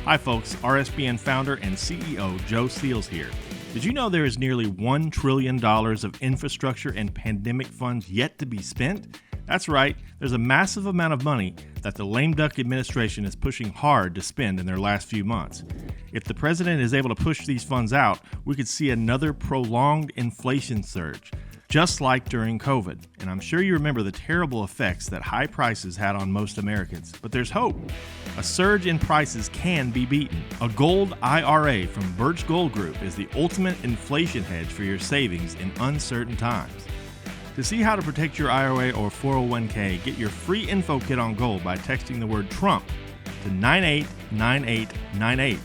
Hi folks, RSBN founder and CEO Joe Seals here. Did you know there is nearly $1 trillion of infrastructure and pandemic funds yet to be spent? That's right, there's a massive amount of money that the lame duck administration is pushing hard to spend in their last few months. If the president is able to push these funds out, we could see another prolonged inflation surge, just like during COVID. And I'm sure you remember the terrible effects that high prices had on most Americans. But there's hope. A surge in prices can be beaten. A gold IRA from Birch Gold Group is the ultimate inflation hedge for your savings in uncertain times. To see how to protect your IRA or 401k, get your free info kit on gold by texting the word Trump to 989898.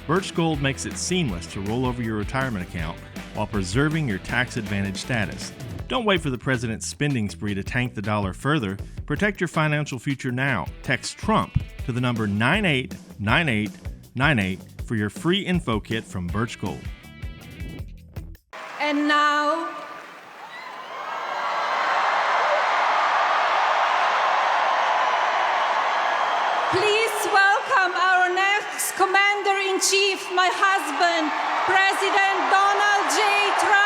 Birch Gold makes it seamless to roll over your retirement account while preserving your tax advantage status. Don't wait for the president's spending spree to tank the dollar further. Protect your financial future now. Text Trump to the number 989898 for your free info kit from Birch Gold. And now, please welcome our next Commander-in-Chief, my husband, President Donald J. Trump.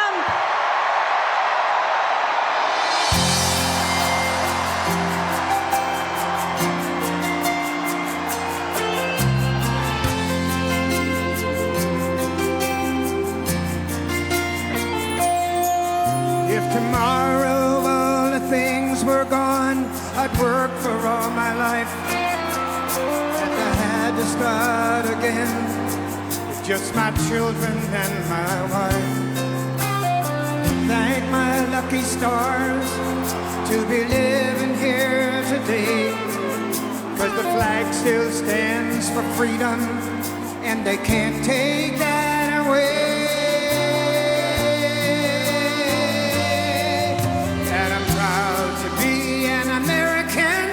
If tomorrow all the things were gone, I'd work for all my life. And I had to start again with just my children and my wife. Thank my lucky stars to be living here today, 'cause the flag still stands for freedom and they can't take that away. And I'm proud to be an American,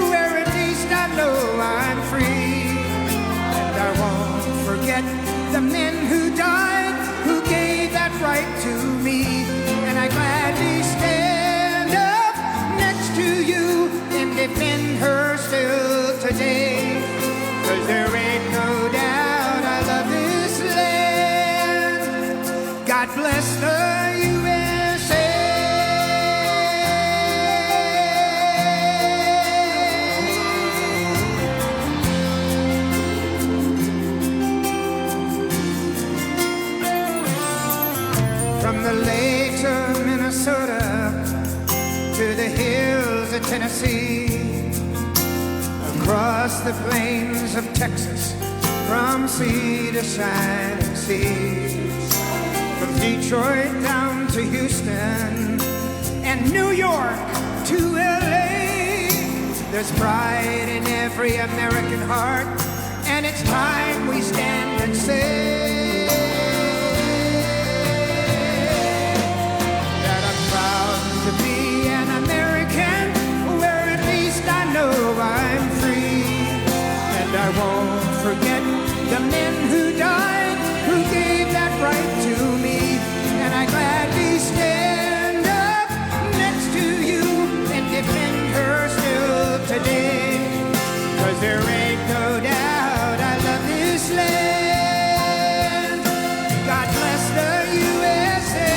where at least I know I'm free. And I won't forget the men who died, who gave that right to me. And I gladly stand up next to you and defend her still today. 'Cause there ain't no doubt I love this land. God bless the USA. From the lakes of Minnesota to the hills of Tennessee, across the plains of Texas, from sea to shining sea, from Detroit down to Houston and New York to LA, there's pride in every American heart, and it's time we stand and say to be an American, where at least I know I'm free. And I won't forget the men who died, who gave that right to me. And I gladly stand up next to you and defend her still today. 'Cause there ain't no doubt I love this land. God bless the USA.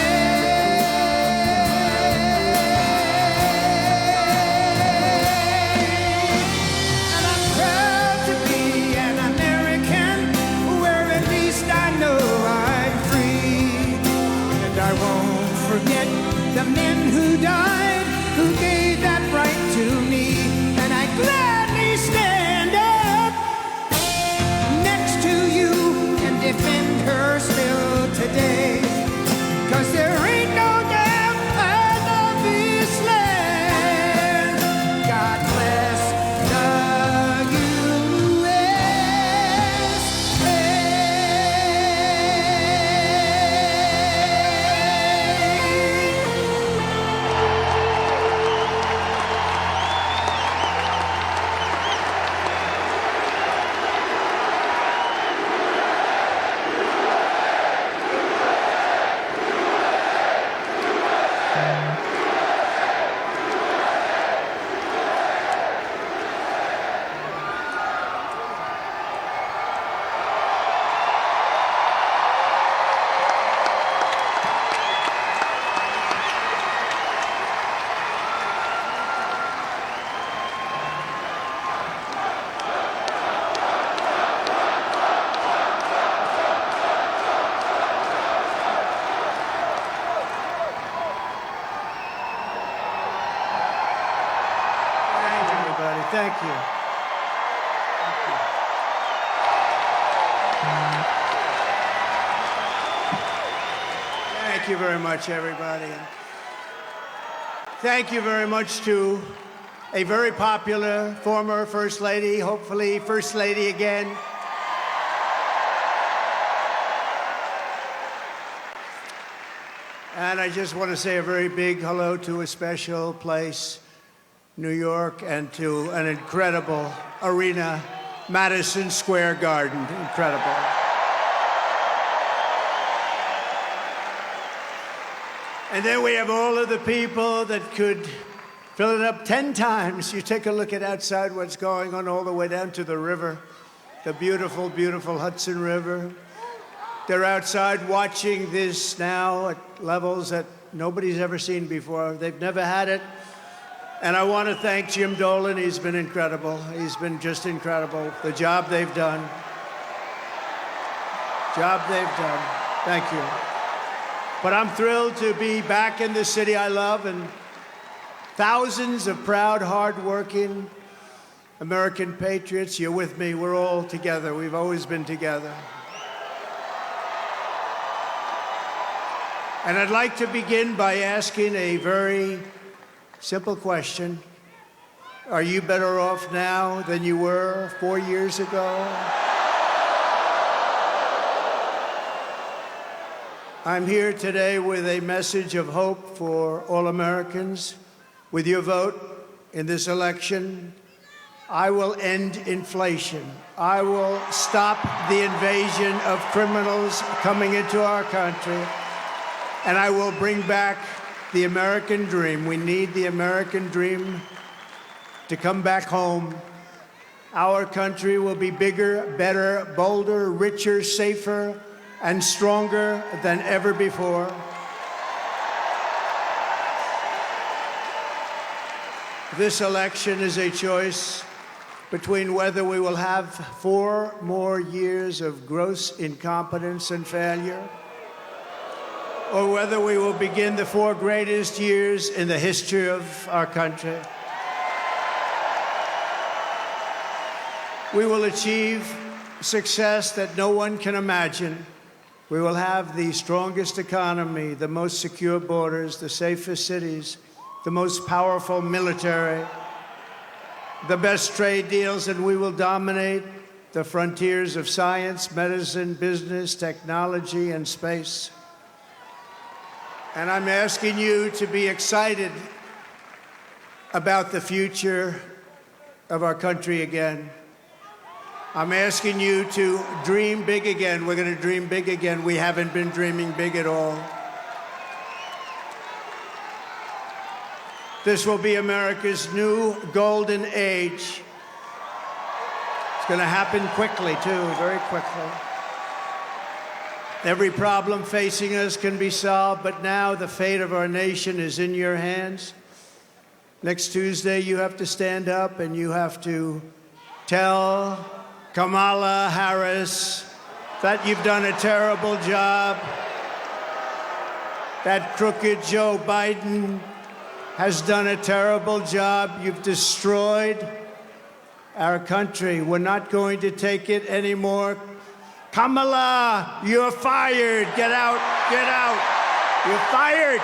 Thank you very much, everybody. And thank you very much to a very popular former First Lady, hopefully First Lady again. And I just want to say a very big hello to a special place, New York, and to an incredible arena, Madison Square Garden. Incredible. And then we have all of the people that could fill it up 10 times. You take a look at outside what's going on all the way down to the river, the beautiful, beautiful Hudson River. They're outside watching this now at levels that nobody's ever seen before. They've never had it. And I want to thank Jim Dolan. He's been incredible. He's been just incredible. The job they've done. Thank you. But I'm thrilled to be back in the city I love, and thousands of proud, hard-working American patriots. You're with me. We're all together. We've always been together. And I'd like to begin by asking a very simple question. Are you better off now than you were 4 years ago? I'm here today with a message of hope for all Americans. With your vote in this election, I will end inflation. I will stop the invasion of criminals coming into our country. And I will bring back the American dream. We need the American dream to come back home. Our country will be bigger, better, bolder, richer, safer, and stronger than ever before. This election is a choice between whether we will have 4 more years of gross incompetence and failure, or whether we will begin the 4 greatest years in the history of our country. We will achieve success that no one can imagine. We will have the strongest economy, the most secure borders, the safest cities, the most powerful military, the best trade deals, and we will dominate the frontiers of science, medicine, business, technology, and space. And I'm asking you to be excited about the future of our country again. I'm asking you to dream big again. We're going to dream big again. We haven't been dreaming big at all. This will be America's new golden age. It's going to happen quickly, too, very quickly. Every problem facing us can be solved, but now the fate of our nation is in your hands. Next Tuesday, you have to stand up and you have to tell Kamala Harris that you've done a terrible job, that crooked Joe Biden has done a terrible job. You've destroyed our country. We're not going to take it anymore. Kamala, you're fired. Get out, get out. You're fired.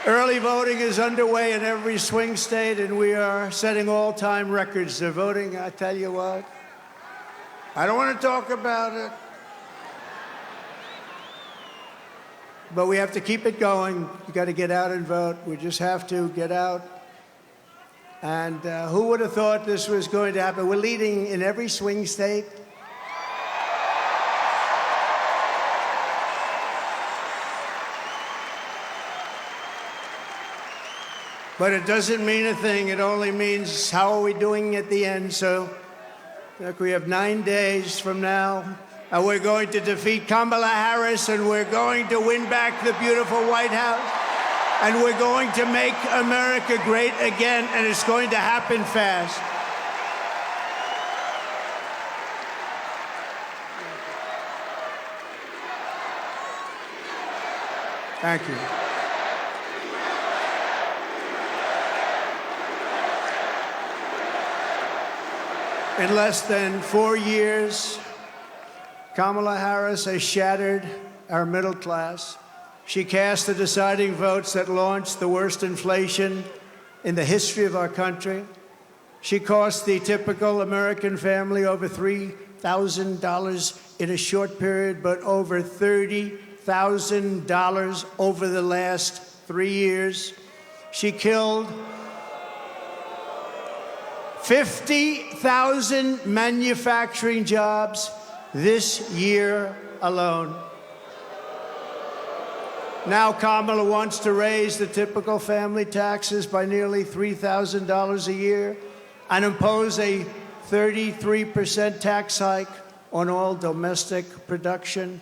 Early voting is underway in every swing state, and we are setting all-time records. They're voting, I tell you what. I don't want to talk about it. But we have to keep it going. You got to get out and vote. We just have to get out. And who would have thought this was going to happen? We're leading in every swing state. But it doesn't mean a thing. It only means how are we doing at the end. So look, we have 9 days from now, and we're going to defeat Kamala Harris, and we're going to win back the beautiful White House, and we're going to make America great again, and it's going to happen fast. Thank you. In less than 4 years, Kamala Harris has shattered our middle class. She cast the deciding votes that launched the worst inflation in the history of our country. She cost the typical American family over $3,000 in a short period, but over $30,000 over the last 3 years. She killed 50,000 manufacturing jobs this year alone. Now Kamala wants to raise the typical family taxes by nearly $3,000 a year and impose a 33% tax hike on all domestic production.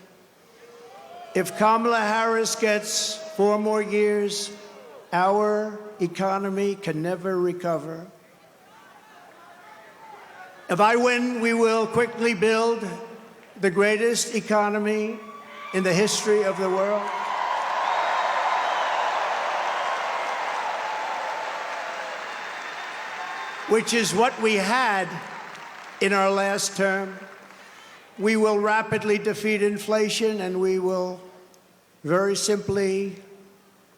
If Kamala Harris gets 4 more years, our economy can never recover. If I win, we will quickly build the greatest economy in the history of the world. Which is what we had in our last term. We will rapidly defeat inflation, and we will very simply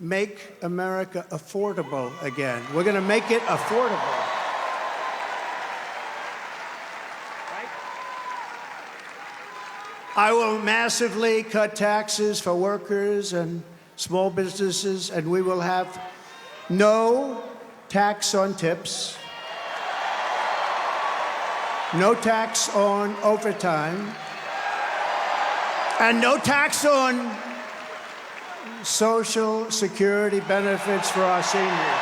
make America affordable again. We're going to make it affordable. I will massively cut taxes for workers and small businesses, and we will have no tax on tips, no tax on overtime, and no tax on Social Security benefits for our seniors.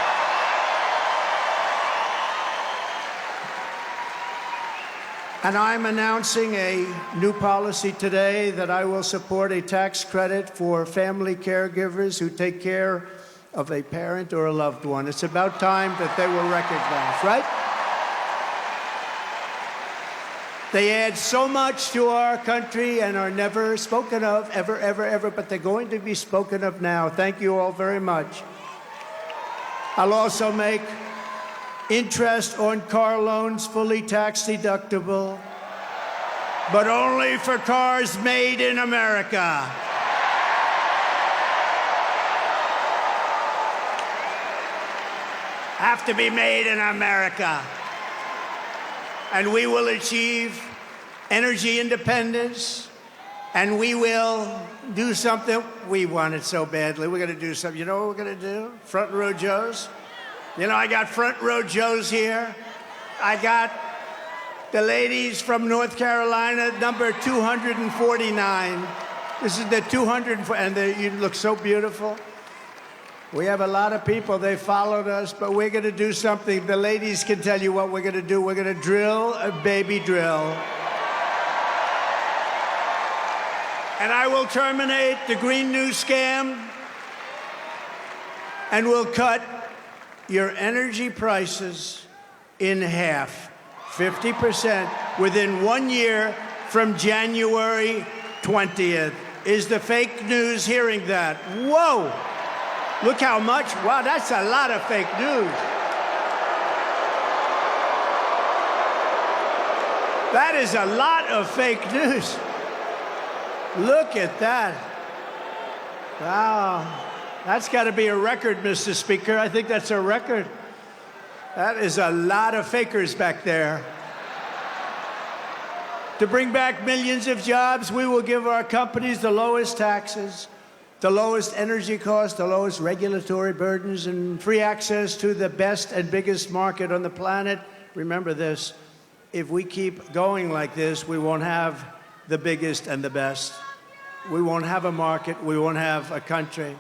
And I'm announcing a new policy today that I will support a tax credit for family caregivers who take care of a parent or a loved one. It's about time that they were recognized, right? They add so much to our country and are never spoken of, ever, ever, ever, but they're going to be spoken of now. Thank you all very much. I'll also make interest on car loans fully tax deductible, but only for cars made in America. Have to be made in America. And we will achieve energy independence, and we will do something we wanted so badly. We're going to do something. You know what we're going to do? Front row Joes. You know, I got front row Joes here. I got the ladies from North Carolina, number 249. This is the 200, and you look so beautiful. We have a lot of people. They followed us, but we're going to do something. The ladies can tell you what we're going to do. We're going to drill a baby drill. And I will terminate the Green New Scam, and we'll cut your energy prices in half, 50%, within 1 year from January 20th. Is the fake news hearing that? Whoa! Look how much. Wow, that's a lot of fake news. That is a lot of fake news. Look at that. Wow. That's got to be a record, Mr. Speaker. I think that's a record. That is a lot of fakers back there. To bring back millions of jobs, we will give our companies the lowest taxes, the lowest energy costs, the lowest regulatory burdens, and free access to the best and biggest market on the planet. Remember this, if we keep going like this, we won't have the biggest and the best. We won't have a market, we won't have a country.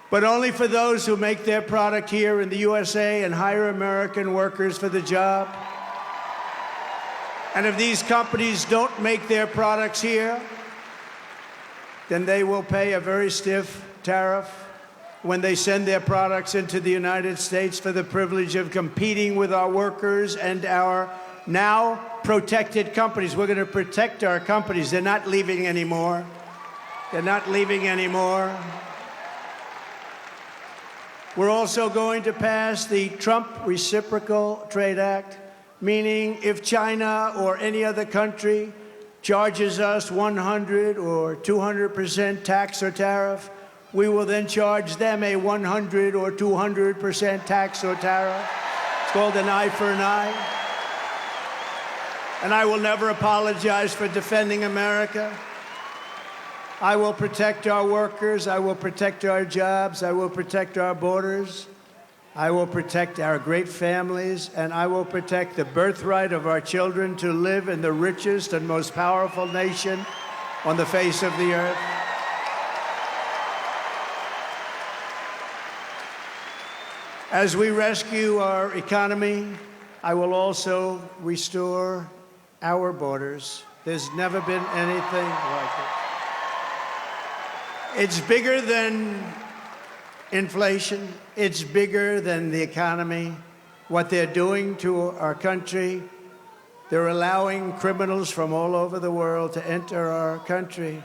But only for those who make their product here in the USA and hire American workers for the job. And if these companies don't make their products here, then they will pay a very stiff tariff when they send their products into the United States for the privilege of competing with our workers and our now protected companies. We're going to protect our companies. They're not leaving anymore. They're not leaving anymore. We're also going to pass the Trump Reciprocal Trade Act, meaning if China or any other country charges us 100 or 200% tax or tariff, we will then charge them a 100 or 200% tax or tariff. It's called an eye for an eye. And I will never apologize for defending America. I will protect our workers. I will protect our jobs. I will protect our borders. I will protect our great families. And I will protect the birthright of our children to live in the richest and most powerful nation on the face of the earth. As we rescue our economy, I will also restore our borders. There's never been anything like it. It's bigger than inflation. It's bigger than the economy. What they're doing to our country, they're allowing criminals from all over the world to enter our country.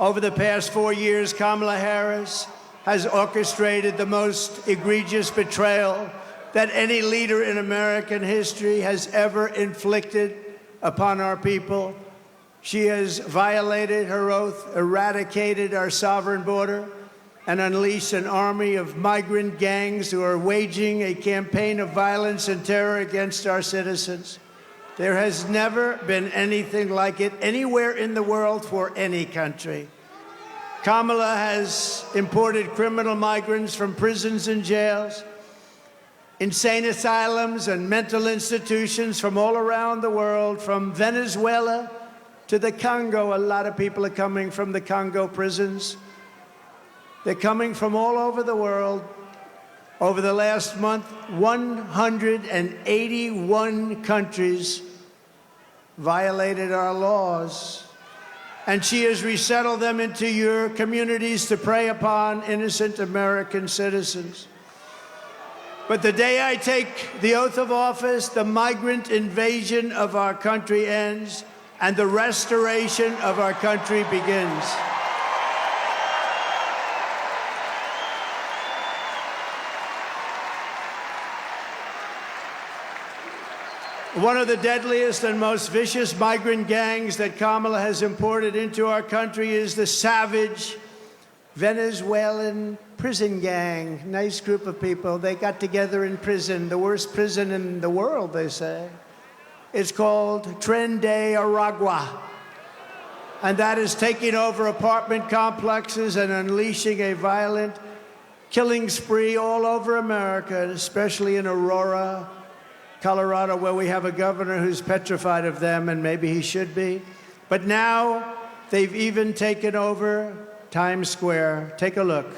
Over the past 4 years, Kamala Harris has orchestrated the most egregious betrayal that any leader in American history has ever inflicted upon our people. She has violated her oath, eradicated our sovereign border, and unleashed an army of migrant gangs who are waging a campaign of violence and terror against our citizens. There has never been anything like it anywhere in the world for any country. Kamala has imported criminal migrants from prisons and jails, insane asylums and mental institutions from all around the world, from Venezuela to the Congo. A lot of people are coming from the Congo prisons. They're coming from all over the world. Over the last month, 181 countries violated our laws. And she has resettled them into your communities to prey upon innocent American citizens. But the day I take the oath of office, the migrant invasion of our country ends and the restoration of our country begins. One of the deadliest and most vicious migrant gangs that Kamala has imported into our country is the savage Venezuelan prison gang. Nice group of people. They got together in prison, the worst prison in the world, they say. It's called Tren de Aragua. And that is taking over apartment complexes and unleashing a violent killing spree all over America, especially in Aurora, Colorado, where we have a governor who's petrified of them, and maybe he should be. But now they've even taken over Times Square. Take a look.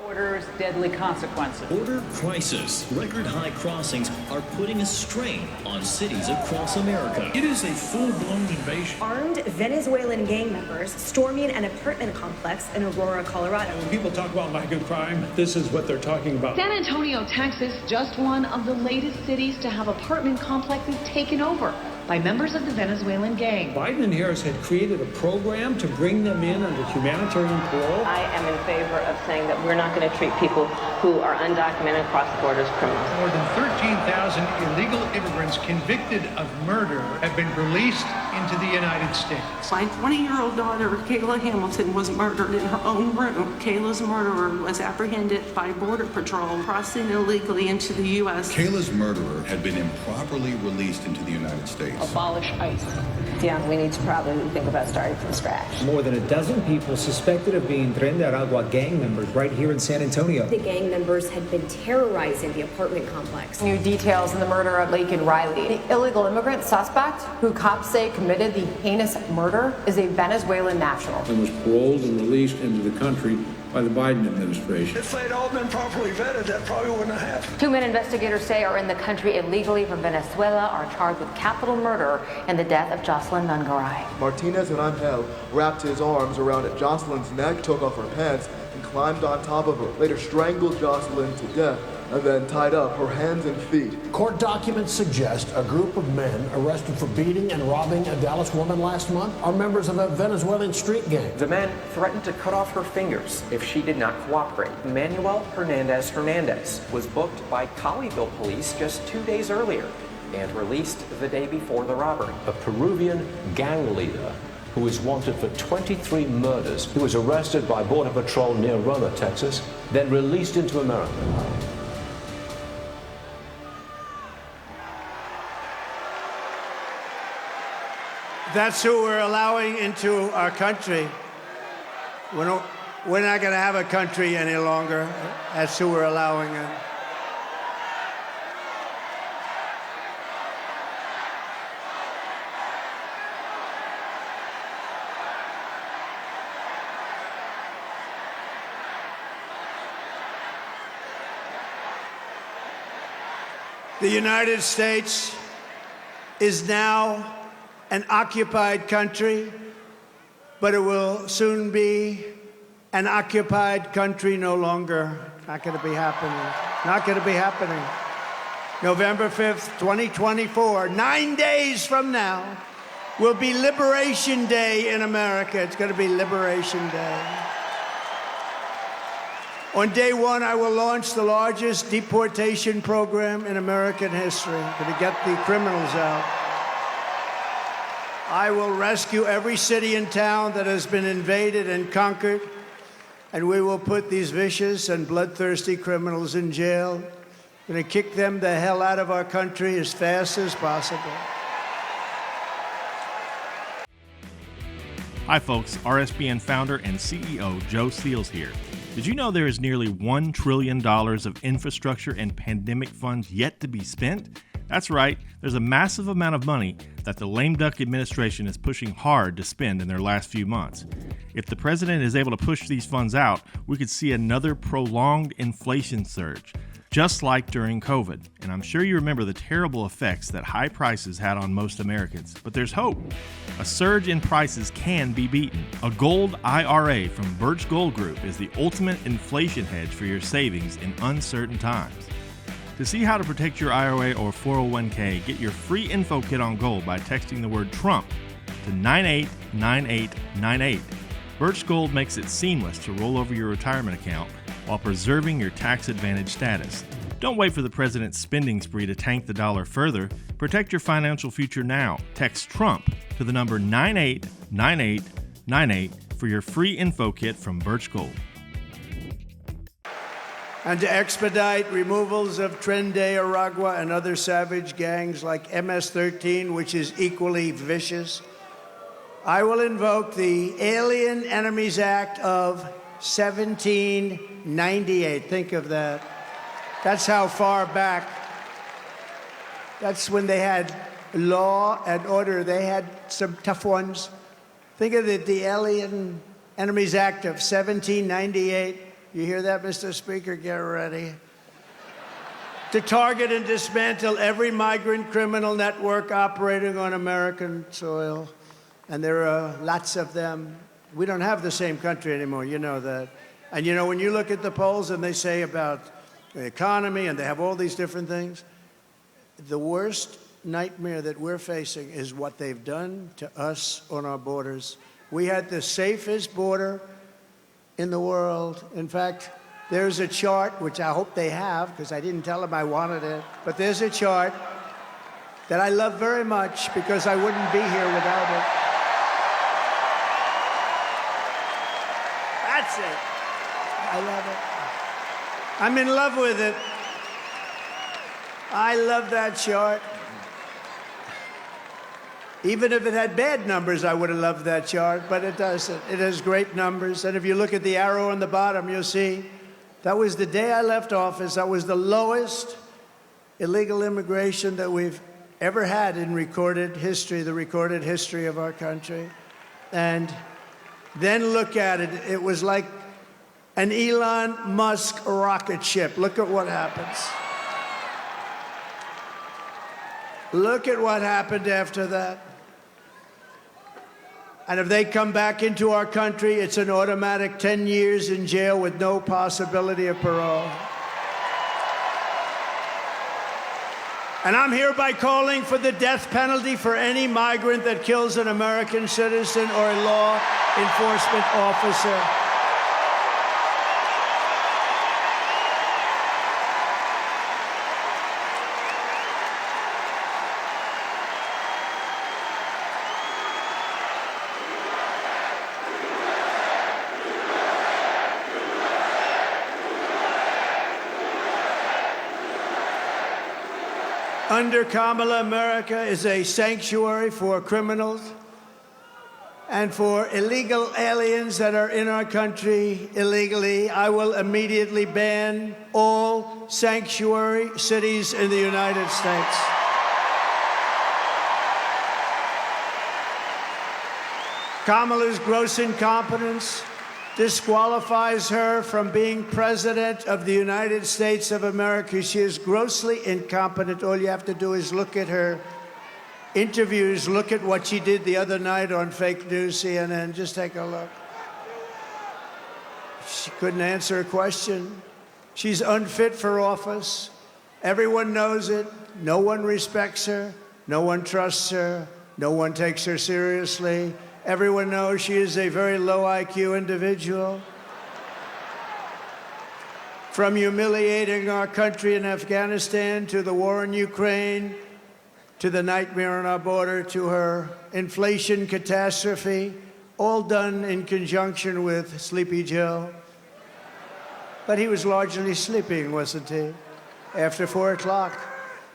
Border's deadly consequences. Border crisis. Record high crossings are putting a strain on cities across America. It is a full-blown invasion. Armed Venezuelan gang members storming an apartment complex in Aurora, Colorado. When people talk about lack of crime, this is what they're talking about. San Antonio, Texas, just one of the latest cities to have apartment complexes taken over by members of the Venezuelan gang. Biden and Harris had created a program to bring them in under humanitarian parole. I am in favor of saying that we're not going to treat people who are undocumented across the border as criminals. More than 13,000 illegal immigrants convicted of murder have been released into the United States. My 20-year-old daughter, Kayla Hamilton, was murdered in her own room. Kayla's murderer was apprehended by Border Patrol crossing illegally into the U.S. Kayla's murderer had been improperly released into the United States. Abolish ICE. Yeah, we need to probably think about starting from scratch. More than a dozen people suspected of being Tren de Aragua gang members right here in San Antonio. The gang members had been terrorizing the apartment complex. New details in the murder of Laken Riley. The illegal immigrant suspect, who cops say committed the heinous murder, is a Venezuelan national. And was paroled and released into the country by the Biden administration. If they'd all been properly vetted, that probably wouldn't have happened. 2 men investigators say are in the country illegally from Venezuela are charged with capital murder and the death of Jocelyn Nungaray. Martinez and Angel wrapped his arms around Jocelyn's neck, took off her pants, and climbed on top of her. Later strangled Jocelyn to death and then tied up her hands and feet. Court documents suggest a group of men arrested for beating and robbing a Dallas woman last month are members of a Venezuelan street gang. The men threatened to cut off her fingers if she did not cooperate. Manuel Hernandez was booked by Colleyville police just 2 days earlier and released the day before the robbery. A Peruvian gang leader who is wanted for 23 murders. He was arrested by Border Patrol near Roma, Texas, then released into America. That's who we're allowing into our country. We're not going to have a country any longer. That's who we're allowing in. The United States is now an occupied country, but it will soon be an occupied country no longer. Not going to be happening. Not going to be happening. November 5th, 2024, 9 days from now, will be Liberation Day in America. It's going to be Liberation Day. On day one, I will launch the largest deportation program in American history to get the criminals out. I will rescue every city and town that has been invaded and conquered, and we will put these vicious and bloodthirsty criminals in jail. We're going to kick them the hell out of our country as fast as possible. Hi folks, RSBN founder and CEO Joe Seals here. Did you know there is nearly $1 trillion of infrastructure and pandemic funds yet to be spent? That's right, there's a massive amount of money that the lame duck administration is pushing hard to spend in their last few months. If the president is able to push these funds out, we could see another prolonged inflation surge, just like during COVID. And I'm sure you remember the terrible effects that high prices had on most Americans. But there's hope. A surge in prices can be beaten. A gold IRA from Birch Gold Group is the ultimate inflation hedge for your savings in uncertain times. To see how to protect your IRA or 401k, get your free info kit on gold by texting the word Trump to 989898. Birch Gold makes it seamless to roll over your retirement account while preserving your tax advantage status. Don't wait for the president's spending spree to tank the dollar further. Protect your financial future now. Text Trump to the number 989898 for your free info kit from Birch Gold. And to expedite removals of Tren de Aragua and other savage gangs like MS-13, which is equally vicious, I will invoke the Alien Enemies Act of 1798. Think of that. That's how far back. That's when they had law and order. They had some tough ones. Think of the Alien Enemies Act of 1798. You hear that, Mr. Speaker? Get ready. To target and dismantle every migrant criminal network operating on American soil. And there are lots of them. We don't have the same country anymore, you know that. And you know, when you look at the polls and they say about the economy and they have all these different things, the worst nightmare that we're facing is what they've done to us on our borders. We had the safest border in the world. In fact, there's a chart, which I hope they have, because I didn't tell them I wanted it, but there's a chart that I love very much because I wouldn't be here without it. That's it. I love it. I'm in love with it. I love that chart. Even if it had bad numbers, I would have loved that chart, but it doesn't. It has great numbers. And if you look at the arrow on the bottom, you'll see that was the day I left office. That was the lowest illegal immigration that we've ever had in recorded history, the recorded history of our country. And then look at it. It was like an Elon Musk rocket ship. Look at what happens. Look at what happened after that. And if they come back into our country, it's an automatic 10 years in jail with no possibility of parole. And I'm hereby calling for the death penalty for any migrant that kills an American citizen or a law enforcement officer. Under Kamala, America is a sanctuary for criminals and for illegal aliens that are in our country illegally. I will immediately ban all sanctuary cities in the United States. Kamala's gross incompetence disqualifies her from being president of the United States of America. She is grossly incompetent. All you have to do is look at her interviews, look at what she did the other night on fake news, CNN. Just take a look. She couldn't answer a question. She's unfit for office. Everyone knows it. No one respects her. No one trusts her. No one takes her seriously. Everyone knows she is a very low IQ individual. From humiliating our country in Afghanistan to the war in Ukraine, to the nightmare on our border, to her inflation catastrophe, all done in conjunction with Sleepy Joe. But he was largely sleeping, wasn't he? After 4 o'clock,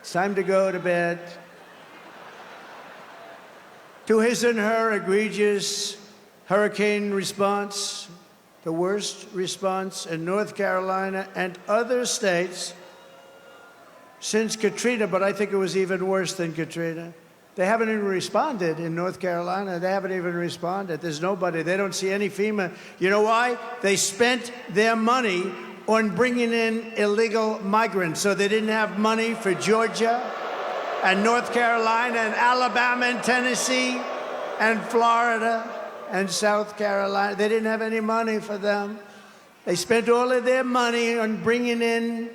it's time to go to bed. To his and her egregious hurricane response, the worst response in North Carolina and other states since Katrina, but I think it was even worse than Katrina. They haven't even responded in North Carolina. They haven't even responded. There's nobody. They don't see any FEMA. You know why? They spent their money on bringing in illegal migrants, so they didn't have money for Georgia and North Carolina and Alabama and Tennessee and Florida and South Carolina. They didn't have any money for them. They spent all of their money on bringing in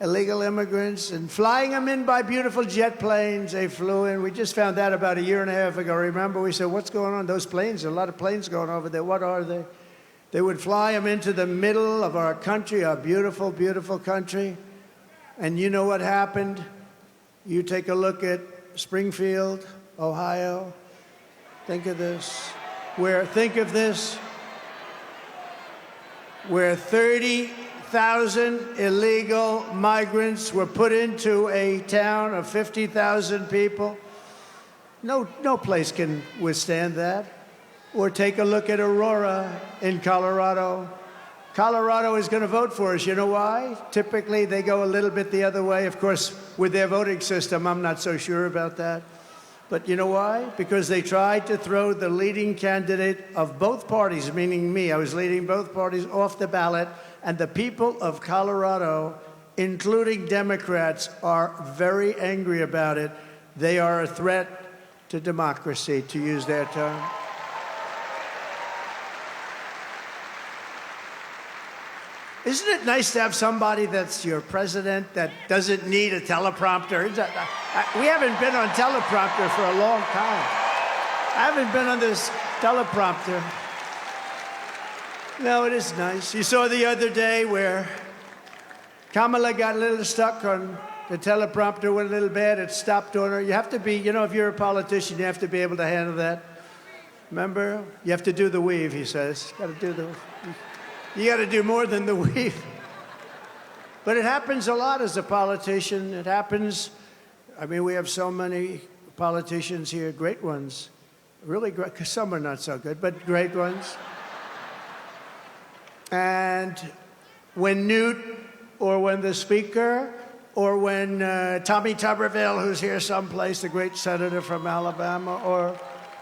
illegal immigrants and flying them in by beautiful jet planes. They flew in. We just found that about a year and a half ago. Remember, we said, what's going on? Those planes, there are a lot of planes going over there. What are they? They would fly them into the middle of our country, our beautiful, beautiful country. And you know what happened? You take a look at Springfield, Ohio. Think of this. Where 30,000 illegal migrants were put into a town of 50,000 people. No place can withstand that. Or take a look at Aurora in Colorado. Colorado is going to vote for us. You know why? Typically, they go a little bit the other way. Of course, with their voting system, I'm not so sure about that. But you know why? Because they tried to throw the leading candidate of both parties, meaning me. I was leading both parties off the ballot. And the people of Colorado, including Democrats, are very angry about it. They are a threat to democracy, to use their term. Isn't it nice to have somebody that's your president that doesn't need a teleprompter? We haven't been on teleprompter for a long time. I haven't been on this teleprompter. No, it is nice. You saw the other day where Kamala got a little stuck on the teleprompter, went a little bad. It stopped on her. You have to be, you know, if you're a politician, you have to be able to handle that. Remember? You have to do the weave, he says. You got to do more than the weave. But it happens a lot as a politician. It happens. I mean, we have so many politicians here, great ones. Really great. Some are not so good, but great ones. And when Newt, or when the Speaker, or when Tommy Tuberville, who's here someplace, the great senator from Alabama, or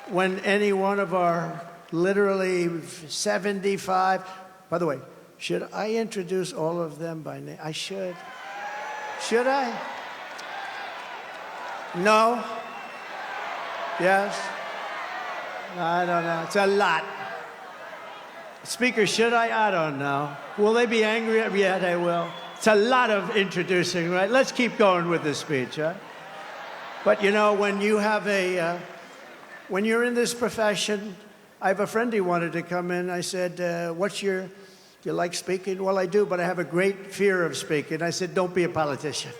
when any one of our literally 75... By the way, should I introduce all of them by name? I should. Should I? No? Yes? I don't know. It's a lot. Speaker, should I? I don't know. Will they be angry? Yeah, they will. It's a lot of introducing, right? Let's keep going with the speech, right? But you know, when you have when you're in this profession, I have a friend who wanted to come in. I said, do you like speaking? Well, I do, but I have a great fear of speaking. I said, don't be a politician.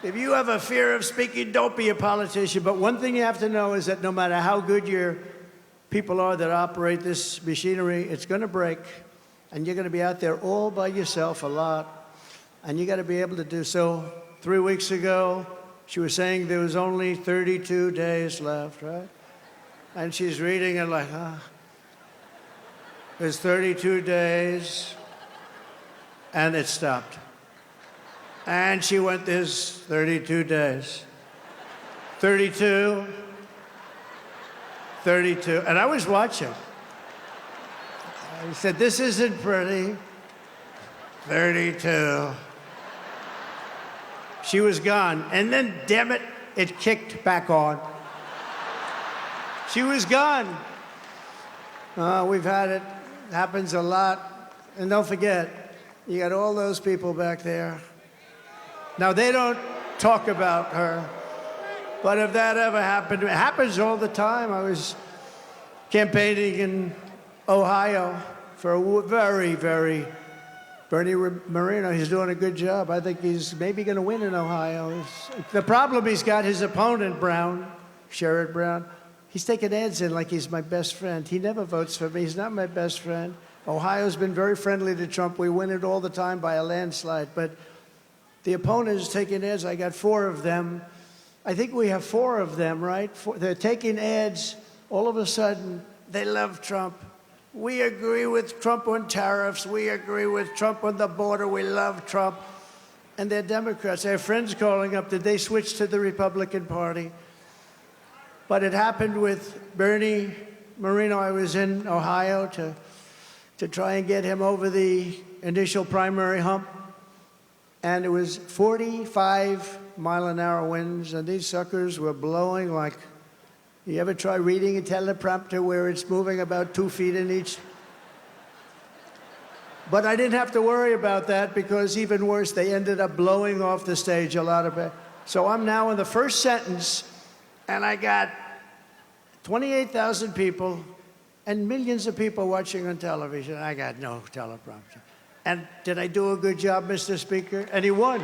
If you have a fear of speaking, don't be a politician. But one thing you have to know is that no matter how good your people are that operate this machinery, it's going to break. And you're going to be out there all by yourself a lot. And you got to be able to do so. 3 weeks ago, she was saying there was only 32 days left, right? And she's reading it like, there's 32 days. And it stopped. And she went, there's 32 days. 32. 32. And I was watching. I said, this isn't pretty. 32. She was gone. And then, damn it, it kicked back on. She was gone. We've had it. Happens a lot. And don't forget, you got all those people back there. Now, they don't talk about her, but if that ever happened, it happens all the time. I was campaigning in Ohio for a very, very Bernie Moreno. He's doing a good job. I think he's maybe going to win in Ohio. The problem he's got, his opponent, Brown, Sherrod Brown, he's taking ads in like he's my best friend. He never votes for me. He's not my best friend. Ohio's been very friendly to Trump. We win it all the time by a landslide, but the opponent is taking ads. I got 4 of them. I think we have 4 of them, right? They're taking ads. All of a sudden, they love Trump. We agree with Trump on tariffs. We agree with Trump on the border. We love Trump. And they're Democrats. I have friends calling up. Did they switch to the Republican Party? But it happened with Bernie Moreno. I was in Ohio to try and get him over the initial primary hump. And it was 45-mile-an-hour winds, and these suckers were blowing like, you ever try reading a teleprompter where it's moving about 2 feet in each? But I didn't have to worry about that because even worse, they ended up blowing off the stage a lot of it. So I'm now in the first sentence, and I got 28,000 people and millions of people watching on television. I got no teleprompter. And did I do a good job, Mr. Speaker? And he won.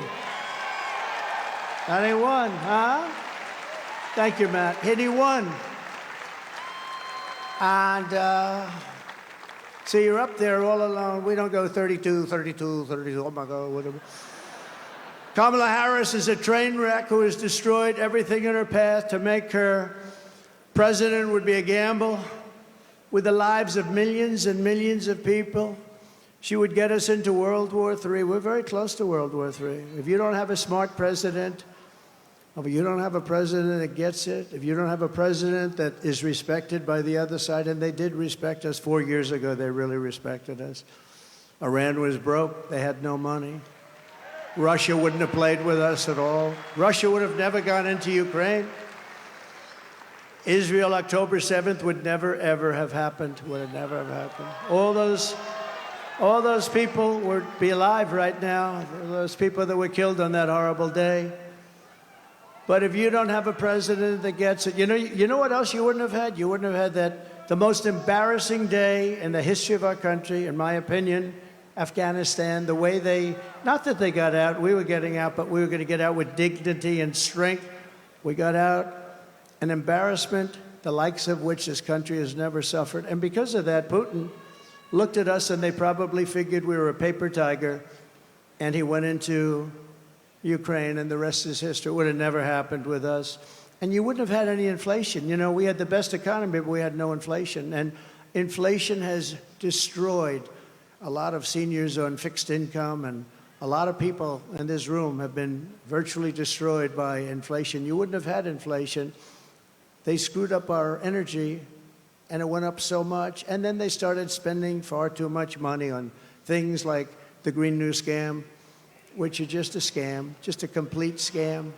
And he won, huh? Thank you, Matt. And he won. And so you're up there all alone. We don't go 32, 32, 32, oh my God, whatever. Kamala Harris is a train wreck who has destroyed everything in her path. To make her president would be a gamble with the lives of millions and millions of people. She would get us into World War III. We're very close to World War III. If you don't have a smart president, if you don't have a president that gets it, if you don't have a president that is respected by the other side, and they did respect us 4 years ago, they really respected us. Iran was broke. They had no money. Russia wouldn't have played with us at all. Russia would have never gone into Ukraine. Israel, October 7th, would never, ever have happened. Would have never have happened. All those people would be alive right now, those people that were killed on that horrible day. But if you don't have a president that gets it, you know what else you wouldn't have had? You wouldn't have had the most embarrassing day in the history of our country, in my opinion, Afghanistan, the way not that they got out, we were getting out, but we were going to get out with dignity and strength. We got out, an embarrassment, the likes of which this country has never suffered. And because of that, Putin looked at us and they probably figured we were a paper tiger, and he went into Ukraine, and the rest is history. It would have never happened with us. And you wouldn't have had any inflation. You know, we had the best economy, but we had no inflation. And inflation has destroyed a lot of seniors on fixed income, and a lot of people in this room have been virtually destroyed by inflation. You wouldn't have had inflation. They screwed up our energy, and it went up so much. And then they started spending far too much money on things like the Green New Scam, which are just a scam, just a complete scam.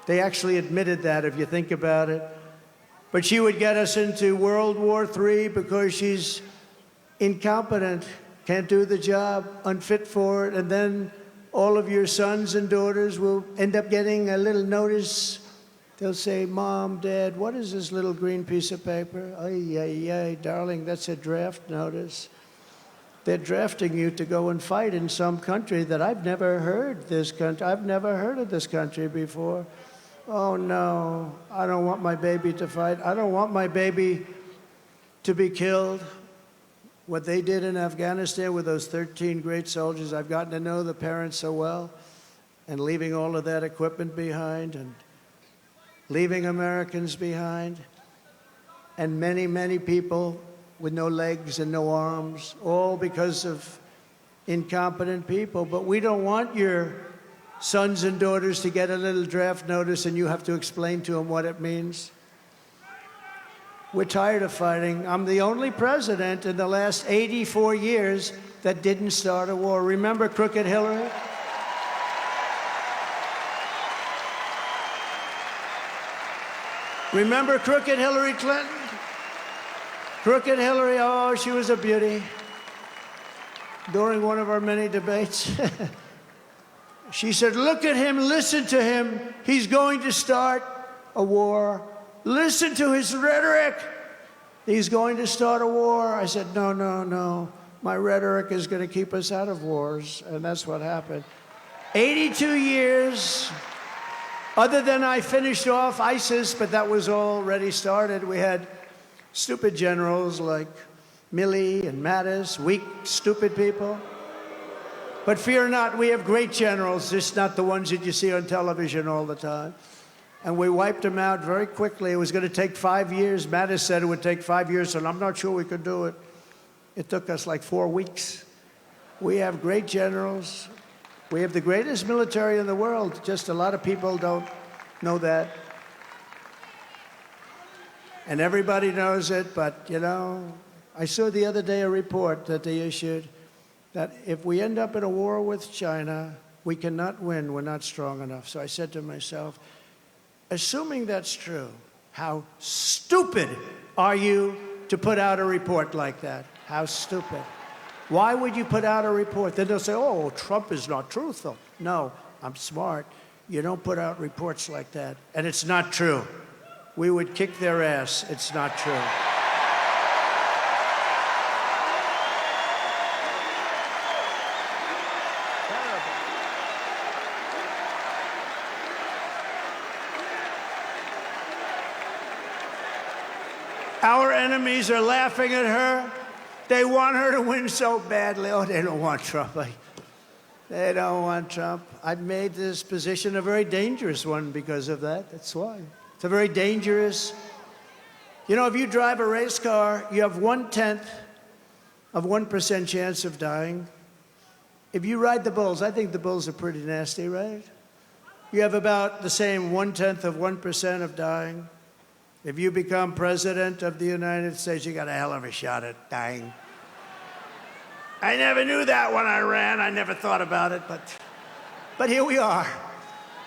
They actually admitted that, if you think about it. But she would get us into World War III because she's incompetent, can't do the job, unfit for it, and then all of your sons and daughters will end up getting a little notice. They'll say, Mom, Dad, what is this little green piece of paper? Ay, ay, ay, darling, that's a draft notice. They're drafting you to go and fight in some country that I've never heard I've never heard of this country before. Oh, no, I don't want my baby to fight. I don't want my baby to be killed. What they did in Afghanistan with those 13 great soldiers, I've gotten to know the parents so well, and leaving all of that equipment behind and leaving Americans behind, and many, many people with no legs and no arms, all because of incompetent people. But we don't want your sons and daughters to get a little draft notice and you have to explain to them what it means. We're tired of fighting. I'm the only president in the last 84 years that didn't start a war. Remember Crooked Hillary? Remember Crooked Hillary Clinton? Crooked Hillary, oh, she was a beauty. During one of our many debates, she said, look at him, listen to him. He's going to start a war. Listen to his rhetoric. He's going to start a war. I said, no, no, no. My rhetoric is going to keep us out of wars. And that's what happened. 82 years. Other than I finished off ISIS, but that was already started. We had stupid generals like Milley and Mattis, weak, stupid people. But fear not, we have great generals, just not the ones that you see on television all the time. And we wiped them out very quickly. It was going to take 5 years. Madison said it would take 5 years, and I'm not sure we could do it. It took us like 4 weeks. We have great generals. We have the greatest military in the world. Just a lot of people don't know that. And everybody knows it, but, you know, I saw the other day a report that they issued that if we end up in a war with China, we cannot win. We're not strong enough. So I said to myself, assuming that's true, how stupid are you to put out a report like that? How stupid. Why would you put out a report? Then they'll say, oh, Trump is not truthful. No, I'm smart. You don't put out reports like that. And it's not true. We would kick their ass. It's not true. Our enemies are laughing at her. They want her to win so badly. Oh, they don't want Trump. They don't want Trump. I've made this position a very dangerous one because of that. That's why. It's a very dangerous. You know, if you drive a race car, you have 1/10 of 1% chance of dying. If you ride the bulls, I think the bulls are pretty nasty, right? You have about the same 1/10 of 1% of dying. If you become president of the United States, you got a hell of a shot at dying. I never knew that when I ran. I never thought about it, but here we are.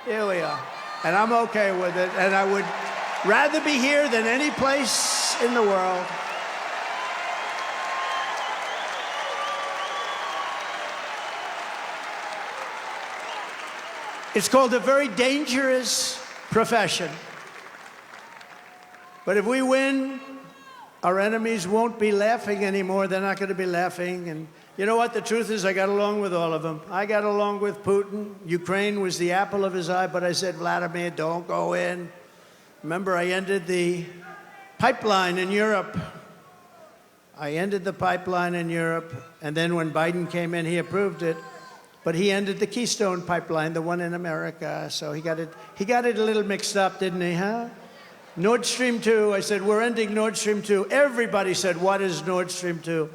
Here we are. And I'm okay with it. And I would rather be here than any place in the world. It's called a very dangerous profession. But if we win, our enemies won't be laughing anymore. They're not going to be laughing. And you know what? The truth is I got along with all of them. I got along with Putin. Ukraine was the apple of his eye, but I said, Vladimir, don't go in. Remember, I ended the pipeline in Europe. I ended the pipeline in Europe. And then when Biden came in, he approved it. But he ended the Keystone pipeline, the one in America. So he got it a little mixed up, didn't he, huh? Nord Stream 2, I said, we're ending Nord Stream 2. Everybody said, what is Nord Stream 2?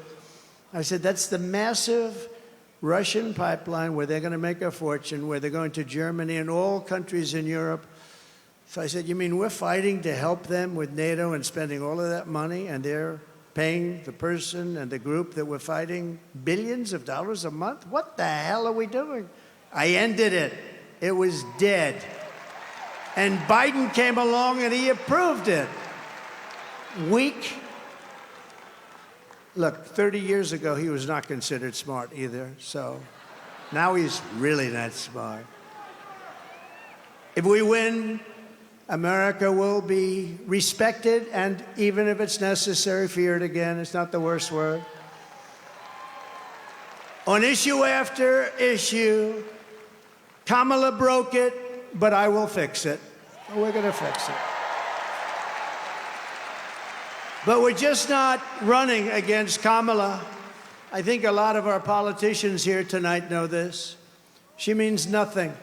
I said, that's the massive Russian pipeline where they're going to make a fortune, where they're going to Germany and all countries in Europe. So I said, you mean we're fighting to help them with NATO and spending all of that money, and they're paying the person and the group that we're fighting billions of dollars a month? What the hell are we doing? I ended it. It was dead. And Biden came along and he approved it. Weak. Look, 30 years ago, he was not considered smart either. So Now he's really not smart. If we win, America will be respected, and even if it's necessary, feared again. It's not the worst word. On issue after issue, Kamala broke it, but I will fix it. We're going to fix it. But we're just not running against Kamala. I think a lot of our politicians here tonight know this. She means nothing.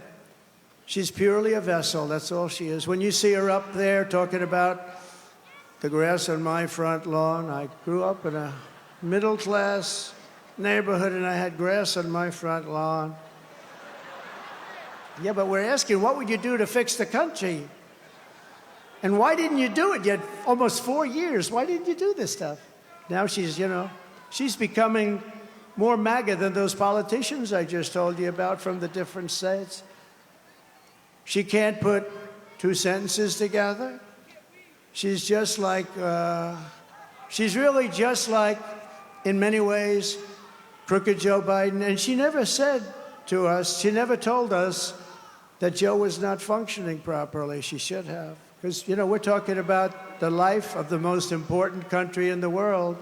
She's purely a vessel. That's all she is. When you see her up there talking about the grass on my front lawn, I grew up in a middle-class neighborhood and I had grass on my front lawn. Yeah, but we're asking, what would you do to fix the country? And why didn't you do it? You had almost 4 years. Why didn't you do this stuff? Now she's, she's becoming more MAGA than those politicians I just told you about from the different states. She can't put two sentences together. She's just like, she's really just like, in many ways, crooked Joe Biden. And she never said to us, she never told us that Joe was not functioning properly. She should have. Because, we're talking about the life of the most important country in the world.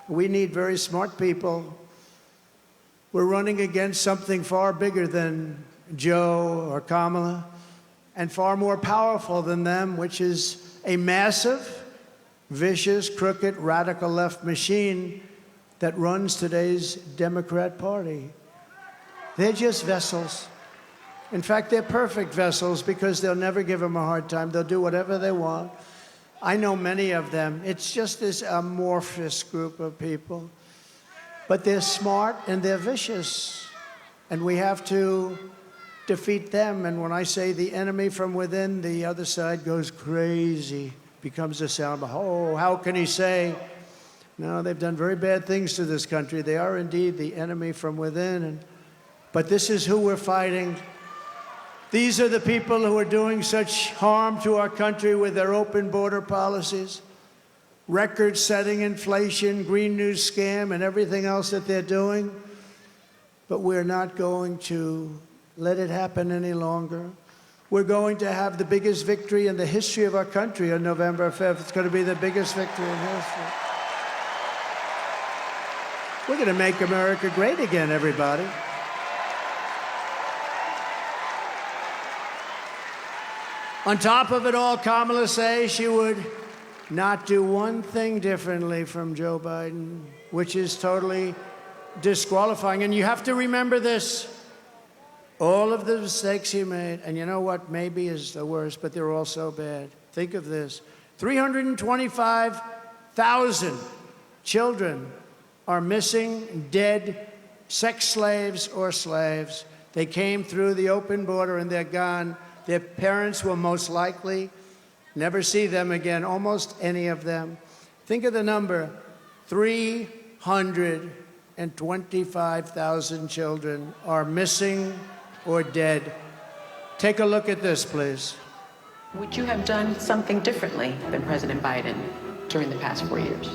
We need very smart people. We're running against something far bigger than Joe or Kamala, and far more powerful than them, which is a massive, vicious, crooked, radical left machine that runs today's Democrat Party. They're just vessels. In fact, they're perfect vessels because they'll never give them a hard time. They'll do whatever they want. I know many of them. It's just this amorphous group of people. But they're smart and they're vicious. And we have to defeat them. And when I say the enemy from within, the other side goes crazy, becomes a sound. Oh, how can he say? No, they've done very bad things to this country. They are indeed the enemy from within. But this is who we're fighting. These are the people who are doing such harm to our country with their open border policies, record-setting inflation, Green News scam, and everything else that they're doing. But we're not going to let it happen any longer. We're going to have the biggest victory in the history of our country on November 5th. It's going to be the biggest victory in history. We're going to make America great again, everybody. On top of it all, Kamala says she would not do one thing differently from Joe Biden, which is totally disqualifying. And you have to remember this. All of the mistakes he made, and you know what maybe is the worst, but they're all so bad. Think of this. 325,000 children are missing, dead, sex slaves or slaves. They came through the open border and they're gone. Their parents will most likely never see them again, almost any of them. Think of the number, 325,000 children are missing or dead. Take a look at this, please. Would you have done something differently than President Biden during the past 4 years?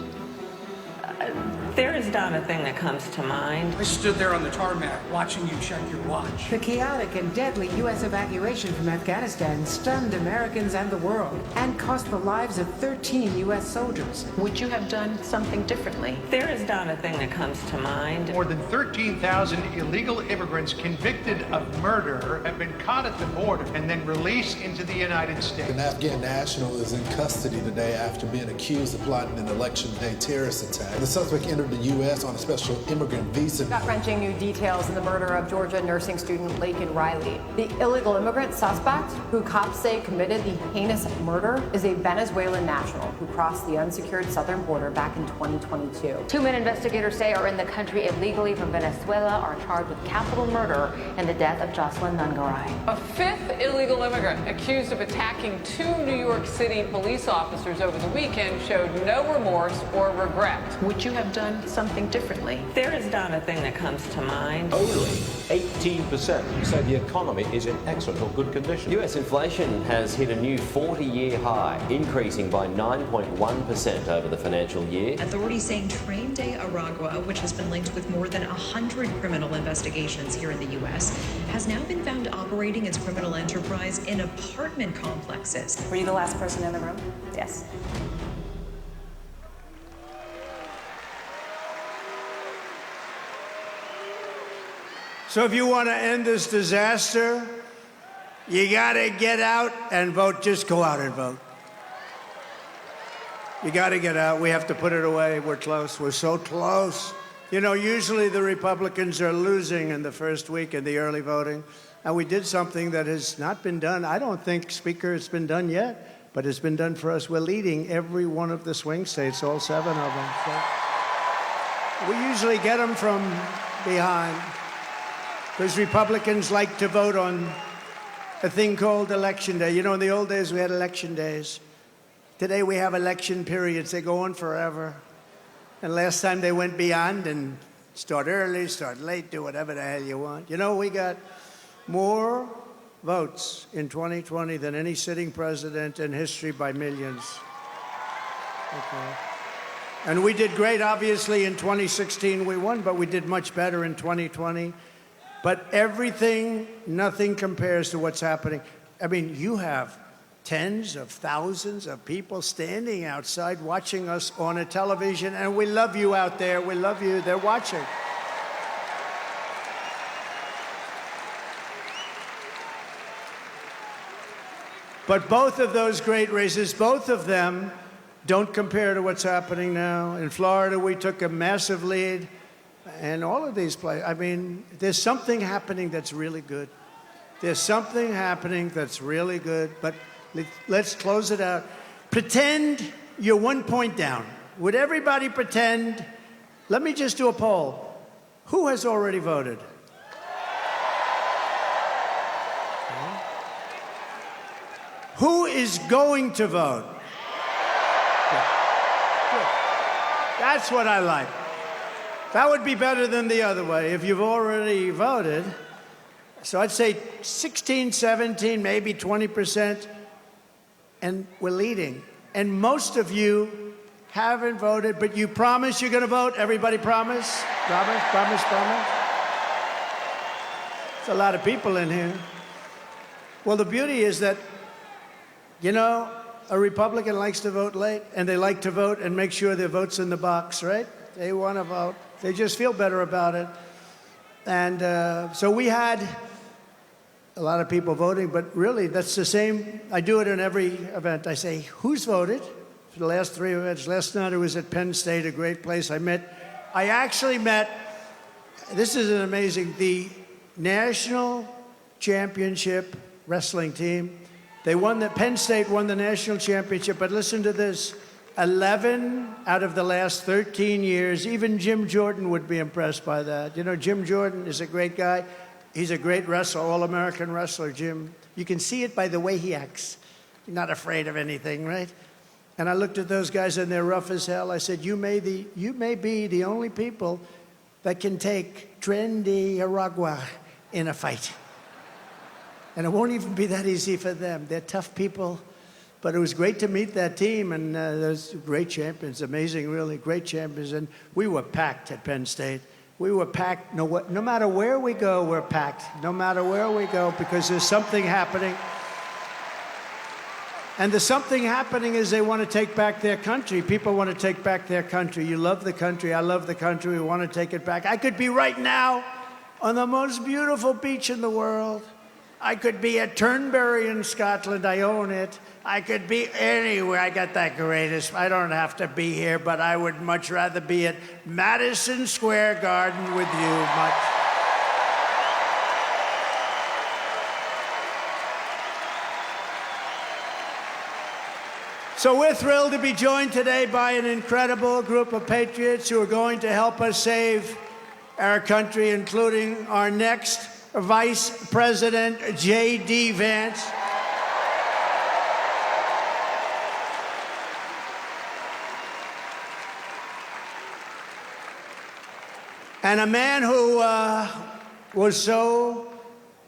There is not a thing that comes to mind. I stood there on the tarmac watching you check your watch. The chaotic and deadly U.S. evacuation from Afghanistan stunned Americans and the world and cost the lives of 13 U.S. soldiers. Would you have done something differently? There is not a thing that comes to mind. More than 13,000 illegal immigrants convicted of murder have been caught at the border and then released into the United States. An Afghan national is in custody today after being accused of plotting an election day terrorist attack. The suspect entered the U.S. on a special immigrant visa. Gut-wrenching new details in the murder of Georgia nursing student Laken Riley. The illegal immigrant suspect, who cops say committed the heinous murder, is a Venezuelan national who crossed the unsecured southern border back in 2022. Two men investigators say are in the country illegally from Venezuela are charged with capital murder in the death of Jocelyn Nungaray. A fifth illegal immigrant accused of attacking 2 New York City police officers over the weekend showed no remorse or regret. Would you have done done something differently. There is not a thing that comes to mind. Only 18% say the economy is in excellent or good condition. U.S. inflation has hit a new 40-year high, increasing by 9.1% over the financial year. Authorities saying Tren de Aragua, which has been linked with more than 100 criminal investigations here in the U.S., has now been found operating its criminal enterprise in apartment complexes. Were you the last person in the room? Yes. So if you want to end this disaster, you got to get out and vote. Just go out and vote. You got to get out. We have to put it away. We're close. We're so close. You know, usually the Republicans are losing in the first week in the early voting. And we did something that has not been done. I don't think, Speaker, it's been done yet, but it's been done for us. We're leading every one of the swing states, all 7 of them. So we usually get them from behind because Republicans like to vote on a thing called Election Day. You know, in the old days, we had election days. Today, we have election periods. They go on forever. And last time they went beyond and start early, start late, do whatever the hell you want. You know, we got more votes in 2020 than any sitting president in history by millions. Okay. And we did great, obviously, in 2016 we won, but we did much better in 2020. But everything, nothing compares to what's happening. I mean, you have tens of thousands of people standing outside watching us on a television, and we love you out there. We love you. They're watching. But both of those great races, both of them don't compare to what's happening now. In Florida, we took a massive lead. And all of these places, I mean, there's something happening that's really good. There's something happening that's really good. But let's close it out. Pretend you're 1 point down. Would everybody pretend? Let me just do a poll. Who has already voted? Who is going to vote? Good. Good. That's what I like. That would be better than the other way if you've already voted. So I'd say 16, 17, maybe 20%, and we're leading. And most of you haven't voted, but you promise you're going to vote? Everybody promise? Promise, promise, promise? There's a lot of people in here. Well, the beauty is that, you know, a Republican likes to vote late, and they like to vote and make sure their vote's in the box, right? They want to vote. They just feel better about it. And so we had a lot of people voting, but really that's the same. I do it in every event. I say, who's voted for the last 3 events? Last night I was at Penn State, a great place. I actually met, this is an amazing, the national championship wrestling team. Penn State won the national championship, but listen to this. 11 out of the last 13 years, even Jim Jordan would be impressed by that. You know, Jim Jordan is a great guy. He's a great wrestler, all-American wrestler, Jim. You can see it by the way he acts. He's not afraid of anything, right? And I looked at those guys, and they're rough as hell. I said, you may be the only people that can take Tren de Aragua in a fight. And it won't even be that easy for them. They're tough people. But it was great to meet that team, and those great champions, amazing, really great champions. And we were packed at Penn State. We were packed. No matter where we go, we're packed. No matter where we go, because there's something happening. And the something happening is they want to take back their country. People want to take back their country. You love the country. I love the country. We want to take it back. I could be right now on the most beautiful beach in the world. I could be at Turnberry in Scotland. I own it. I could be anywhere. I got that greatest. I don't have to be here, but I would much rather be at Madison Square Garden with you. Much. So we're thrilled to be joined today by an incredible group of patriots who are going to help us save our country, including our next Vice President, J.D. Vance. And a man who was so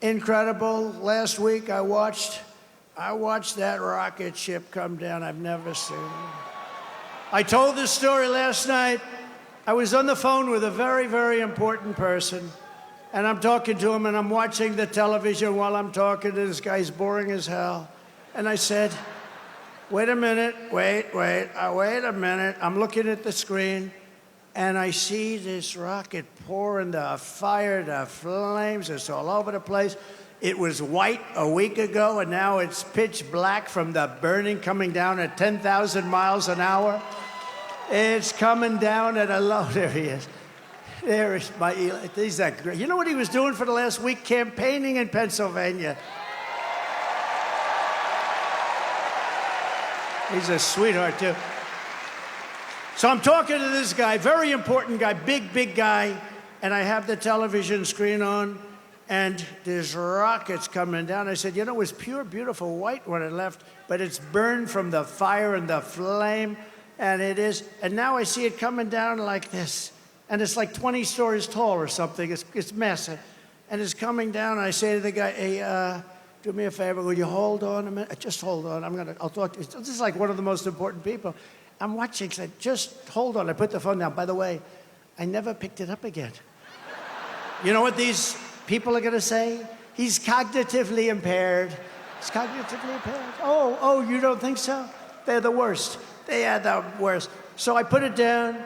incredible. Last week, I watched that rocket ship come down. I've never seen it. I told this story last night. I was on the phone with a very, very important person, and I'm talking to him, and I'm watching the television while I'm talking to this guy. He's boring as hell. And I said, wait a minute, wait a minute. I'm looking at the screen, and I see this rocket pouring the fire, the flames. It's all over the place. It was white a week ago, and now it's pitch black from the burning coming down at 10,000 miles an hour. It's coming down at a low. There he is. There is my Eli. He's that great. You know what he was doing for the last week? Campaigning in Pennsylvania. He's a sweetheart, too. So I'm talking to this guy, very important guy, big guy, and I have the television screen on, and there's rockets coming down. I said, you know, it was pure, beautiful white when it left, but it's burned from the fire and the flame, and it is. And now I see it coming down like this, and it's like 20 stories tall or something. It's massive, and it's coming down. And I say to the guy, hey, do me a favor, will you hold on a minute? Just hold on. I'll talk to you. This is like one of the most important people. I'm watching, so just hold on. I put the phone down. By the way, I never picked it up again. You know what these people are going to say? He's cognitively impaired. He's cognitively impaired. Oh, you don't think so? They're the worst. They are the worst. So I put it down,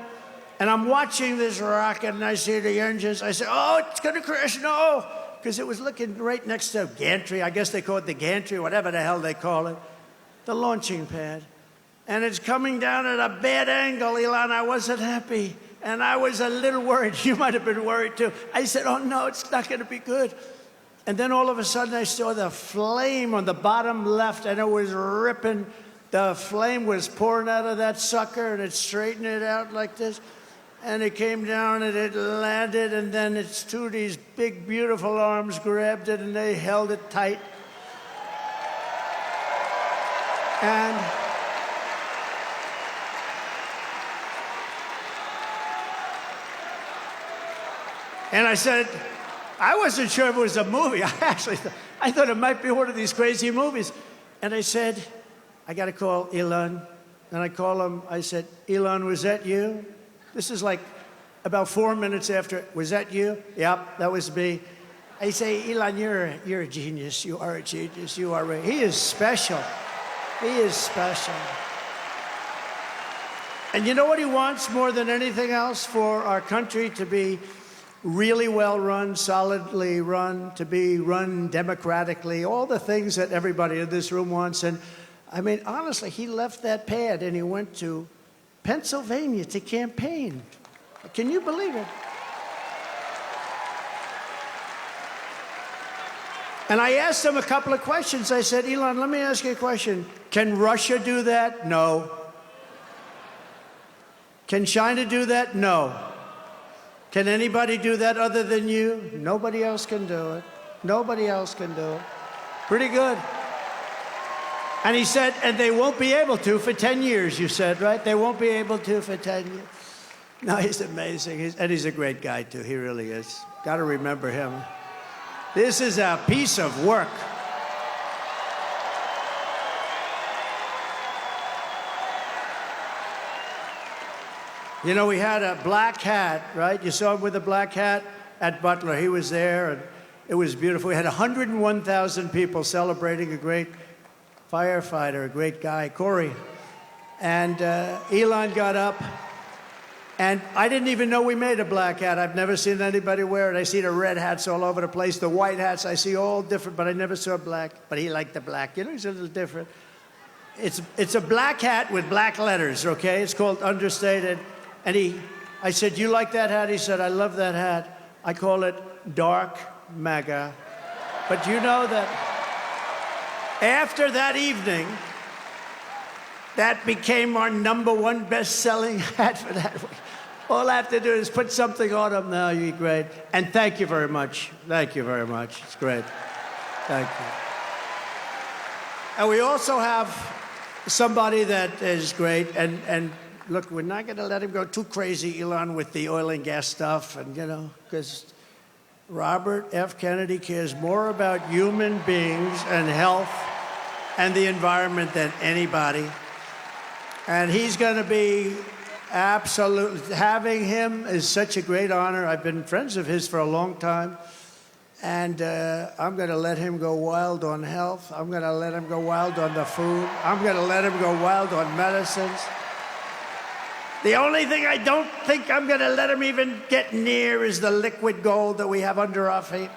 and I'm watching this rocket, and I see the engines. I say, oh, it's going to crash. No, because it was looking right next to gantry. I guess they call it the gantry, whatever the hell they call it, the launching pad. And it's coming down at a bad angle, Elon. I wasn't happy. And I was a little worried. You might have been worried, too. I said, oh, no, it's not going to be good. And then all of a sudden, I saw the flame on the bottom left, and it was ripping. The flame was pouring out of that sucker, and it straightened it out like this. And it came down, and it landed, and then its two of these big, beautiful arms grabbed it, and they held it tight. And I said, I wasn't sure if it was a movie. I thought it might be one of these crazy movies. And I said, I got to call Elon. And I call him. I said, Elon, was that you? This is like about 4 minutes after. Was that you? Yep, that was me. I say, Elon, you're a genius. You are a genius. You are. He is special. He is special. And you know what he wants more than anything else? For our country to be really well run, solidly run, to be run democratically, all the things that everybody in this room wants. And I mean, honestly, he left that pad and he went to Pennsylvania to campaign. Can you believe it? And I asked him a couple of questions. I said, Elon, let me ask you a question. Can Russia do that? No. Can China do that? No. Can anybody do that other than you? Nobody else can do it. Nobody else can do it. Pretty good. And he said, and they won't be able to for 10 years, you said, right? They won't be able to for 10 years. No, he's amazing. And he's a great guy, too. He really is. Got to remember him. This is a piece of work. You know, we had a black hat, right? You saw him with a black hat at Butler. He was there, and it was beautiful. We had 101,000 people celebrating a great firefighter, a great guy, Corey. And Elon got up, and I didn't even know we made a black hat. I've never seen anybody wear it. I see the red hats all over the place, the white hats. I see all different, but I never saw black. But he liked the black. You know, he's a little different. It's a black hat with black letters, okay? It's called understated. And I said, you like that hat? He said, I love that hat. I call it Dark MAGA. But you know that after that evening, that became our #1 best-selling hat for that week. All I have to do is put something on him now. You're great. And thank you very much. Thank you very much. It's great. Thank you. And we also have somebody that is great, and look, we're not going to let him go too crazy, Elon, with the oil and gas stuff, and, because Robert F. Kennedy cares more about human beings and health and the environment than anybody. And he's going to be absolutely, having him is such a great honor. I've been friends of his for a long time. And I'm going to let him go wild on health. I'm going to let him go wild on the food. I'm going to let him go wild on medicines. The only thing I don't think I'm going to let him even get near is the liquid gold that we have under our feet.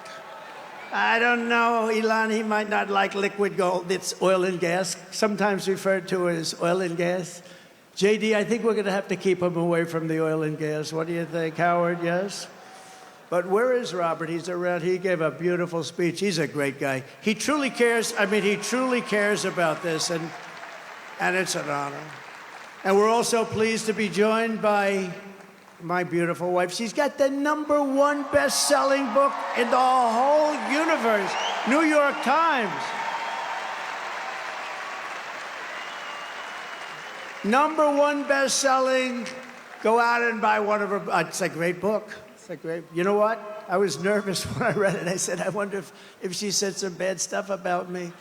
I don't know, Elon, he might not like liquid gold. It's oil and gas, sometimes referred to as oil and gas. JD, I think we're going to have to keep him away from the oil and gas. What do you think, Howard? Yes? But where is Robert? He's around. He gave a beautiful speech. He's a great guy. He truly cares. I mean, he truly cares about this, and it's an honor. And we're also pleased to be joined by my beautiful wife. She's got the #1 best-selling book in the whole universe, New York Times. #1 best-selling. Go out and buy one of her. It's a great book. It's a great. You know what? I was nervous when I read it. I said, I wonder if she said some bad stuff about me.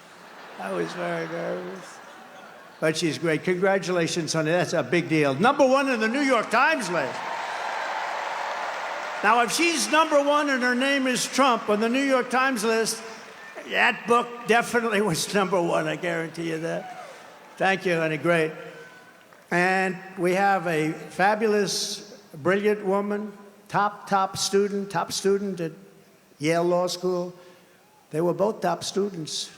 I was very nervous. But she's great. Congratulations, honey. That's a big deal. #1 in the New York Times list. Now, if she's #1 and her name is Trump on the New York Times list, that book definitely was #1. I guarantee you that. Thank you, honey. Great. And we have a fabulous, brilliant woman, top student at Yale Law School. They were both top students.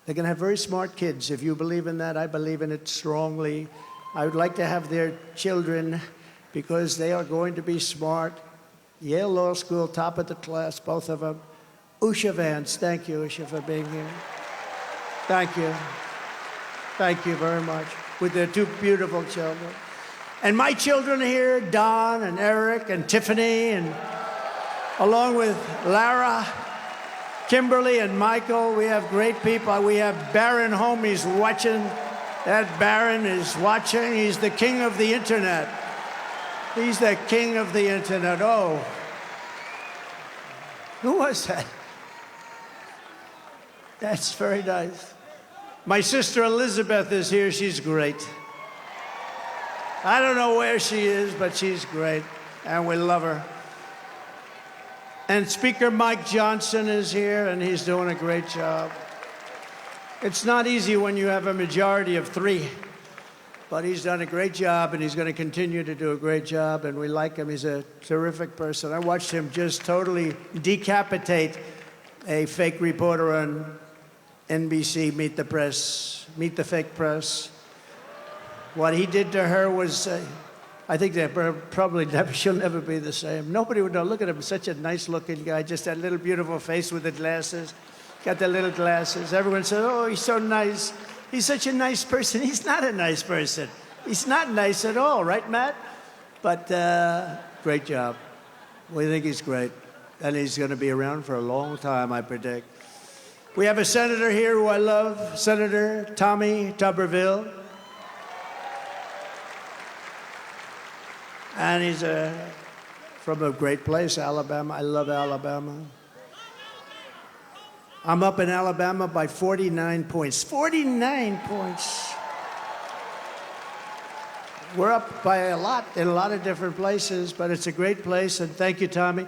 They're going to have very smart kids. If you believe in that, I believe in it strongly. I would like to have their children because they are going to be smart. Yale Law School, top of the class, both of them. Usha Vance, thank you, Usha, for being here. Thank you. Thank you very much. With their 2 beautiful children. And my children are here, Don and Eric and Tiffany, and along with Lara, Kimberly and Michael. We have great people. We have Barron home. He's watching. That Barron is watching. He's the king of the internet. He's the king of the internet. Oh. Who was that? That's very nice. My sister Elizabeth is here. She's great. I don't know where she is, but she's great. And we love her. And Speaker Mike Johnson is here, and he's doing a great job. It's not easy when you have a majority of 3, but he's done a great job, and he's going to continue to do a great job, and we like him. He's a terrific person. I watched him just totally decapitate a fake reporter on NBC, Meet the Fake Press. What he did to her was... I think that probably she'll never be the same. Nobody would know. Look at him, such a nice-looking guy, just that little beautiful face with the glasses. Got the little glasses. Everyone said, oh, he's so nice. He's such a nice person. He's not a nice person. He's not nice at all, right, Matt? But great job. We think he's great. And he's going to be around for a long time, I predict. We have a senator here who I love, Senator Tommy Tuberville. And he's from a great place, Alabama. I love Alabama. I'm up in Alabama by 49 points. 49 points. We're up by a lot in a lot of different places, but it's a great place, and thank you, Tommy.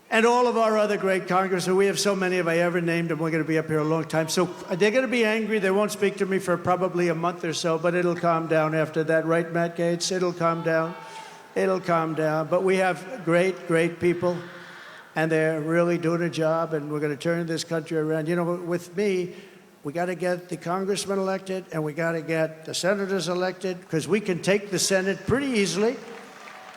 And all of our other great congressmen. We have so many, if I ever named them, we're going to be up here a long time. So they're going to be angry. They won't speak to me for probably a month or so, but it'll calm down after that. Right, Matt Gaetz? It'll calm down. It'll calm down. But we have great, great people, and they're really doing a job, and we're going to turn this country around. You know, with me, we got to get the congressmen elected, and we got to get the senators elected, because we can take the Senate pretty easily.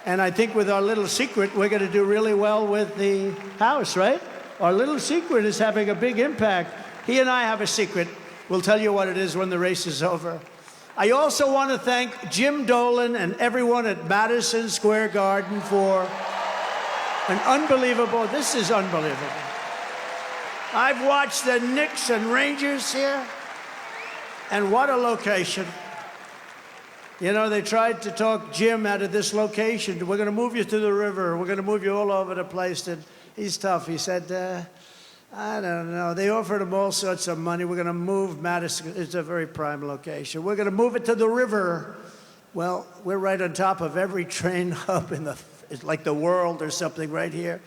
And I think with our little secret, we're going to do really well with the House, right? Our little secret is having a big impact. He and I have a secret. We'll tell you what it is when the race is over. I also want to thank Jim Dolan and everyone at Madison Square Garden for an unbelievable, this is unbelievable. I've watched the Knicks and Rangers here, and what a location. You know, they tried to talk Jim out of this location. We're going to move you to the river. We're going to move you all over the place. And he's tough. He said, I don't know. They offered him all sorts of money. We're going to move Madison. It's a very prime location. We're going to move it to the river. Well, we're right on top of every train hub it's like the world or something right here.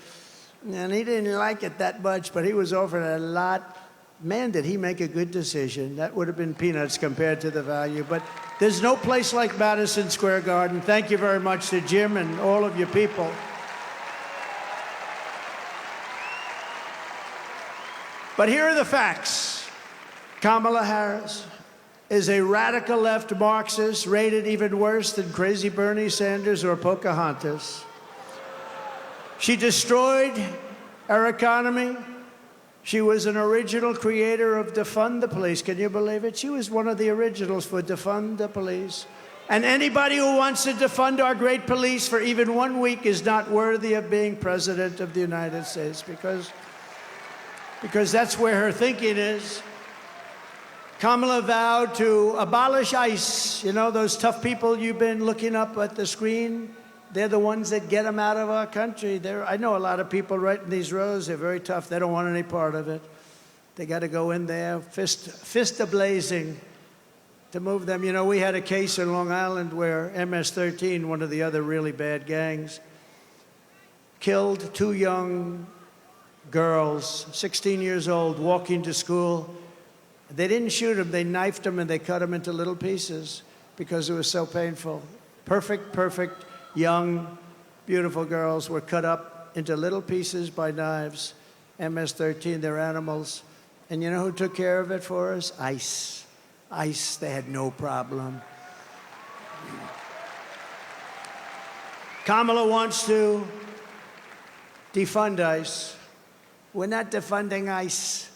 And he didn't like it that much, but he was offered a lot. Man, did he make a good decision. That would have been peanuts compared to the value. But there's no place like Madison Square Garden. Thank you very much to Jim and all of you people. But here are the facts. Kamala Harris is a radical left Marxist, rated even worse than crazy Bernie Sanders or Pocahontas. She destroyed our economy. She was an original creator of Defund the Police. Can you believe it? She was one of the originals for Defund the Police. And anybody who wants to defund our great police for even 1 week is not worthy of being president of the United States because that's where her thinking is. Kamala vowed to abolish ICE. You know, those tough people you've been looking up at the screen? They're the ones that get them out of our country. I know a lot of people right in these rows. They're very tough. They don't want any part of it. They got to go in there, fist a-blazing to move them. You know, we had a case in Long Island where MS-13, one of the other really bad gangs, killed 2 young girls, 16 years old, walking to school. They didn't shoot them. They knifed them and they cut them into little pieces because it was so painful. Perfect. Young, beautiful girls were cut up into little pieces by knives. MS-13, they're animals. And you know who took care of it for us? ICE. ICE, they had no problem. Kamala wants to defund ICE. We're not defunding ICE,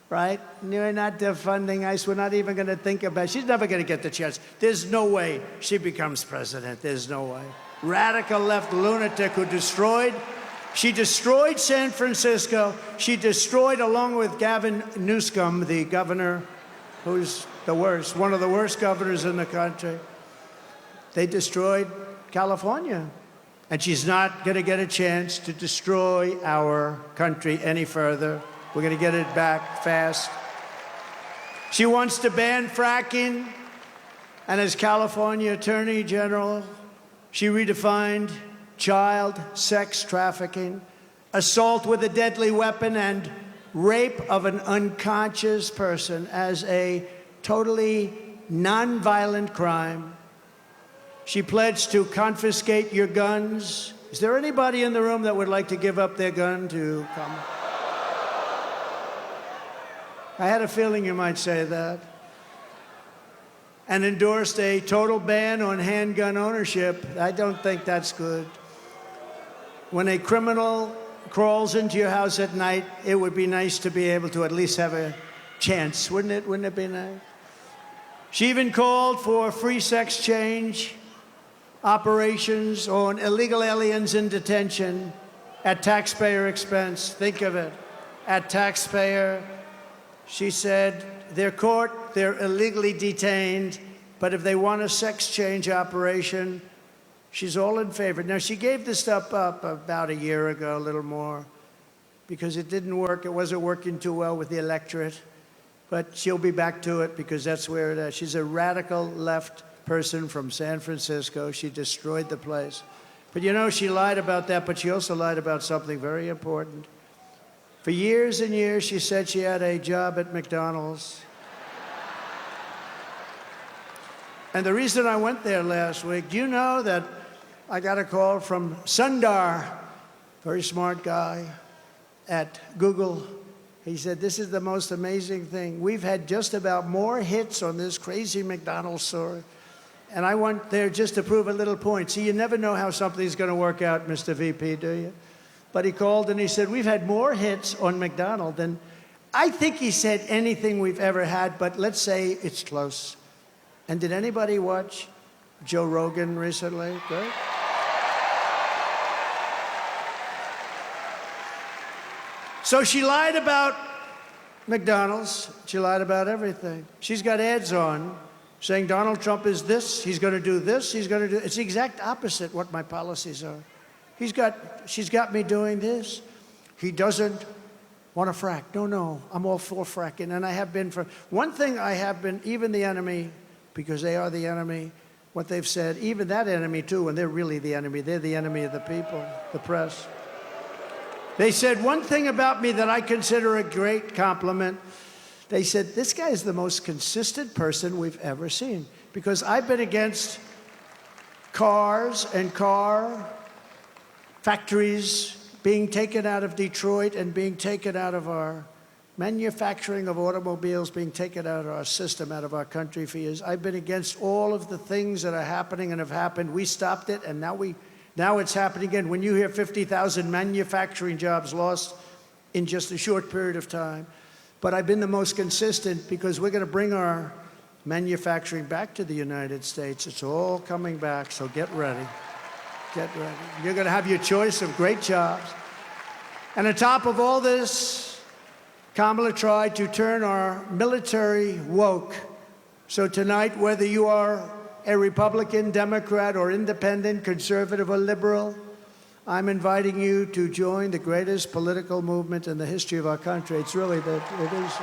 right? We're not defunding ICE. We're not even going to think about it. She's never going to get the chance. There's no way she becomes president. There's no way. Radical left lunatic who she destroyed San Francisco. She destroyed, along with Gavin Newsom, the governor, who's the worst, one of the worst governors in the country. They destroyed California. And she's not going to get a chance to destroy our country any further. We're going to get it back fast. She wants to ban fracking. And as California Attorney General, she redefined child sex trafficking, assault with a deadly weapon, and rape of an unconscious person as a totally nonviolent crime. She pledged to confiscate your guns. Is there anybody in the room that would like to give up their gun to come? I had a feeling you might say that. And endorsed a total ban on handgun ownership. I don't think that's good. When a criminal crawls into your house at night, it would be nice to be able to at least have a chance, wouldn't it? Wouldn't it be nice? She even called for free sex change operations on illegal aliens in detention at taxpayer expense. Think of it, at taxpayer. She said, they're caught, they're illegally detained, but if they want a sex change operation, she's all in favor. Now, she gave this stuff up about a year ago, a little more, because it didn't work. It wasn't working too well with the electorate. But she'll be back to it because that's where it is. She's a radical left person from San Francisco. She destroyed the place. But you know, she lied about that, but she also lied about something very important. For years and years, she said she had a job at McDonald's. And the reason I went there last week, do you know that I got a call from Sundar, very smart guy, at Google. He said, this is the most amazing thing. We've had just about more hits on this crazy McDonald's story. And I went there just to prove a little point. See, you never know how something's going to work out, Mr. VP, do you? But he called and he said, we've had more hits on McDonald's than, I think he said, anything we've ever had, but let's say it's close. And did anybody watch Joe Rogan recently? Good. So she lied about McDonald's. She lied about everything. She's got ads on. saying Donald Trump is this, he's going to do this, he's going to do... It's the exact opposite what my policies are. She's got me doing this. He doesn't want to frack. No, I'm all for fracking, and I have been for... One thing I have been, even the enemy, because they are the enemy, what they've said, even that enemy too, and they're really the enemy. They're the enemy of the people, the press. They said one thing about me that I consider a great compliment. They said, this guy is the most consistent person we've ever seen, because I've been against cars and car factories being taken out of Detroit and being taken out of our manufacturing of automobiles, being taken out of our system, out of our country for years. I've been against all of the things that are happening and have happened. We stopped it, and now it's happening again. When you hear 50,000 manufacturing jobs lost in just a short period of time. But I've been the most consistent because we're going to bring our manufacturing back to the United States. It's all coming back, so get ready. Get ready. You're going to have your choice of great jobs. And on top of all this, Kamala tried to turn our military woke. So tonight, whether you are a Republican, Democrat, or independent, conservative, or liberal, I'm inviting you to join the greatest political movement in the history of our country. It's really it is.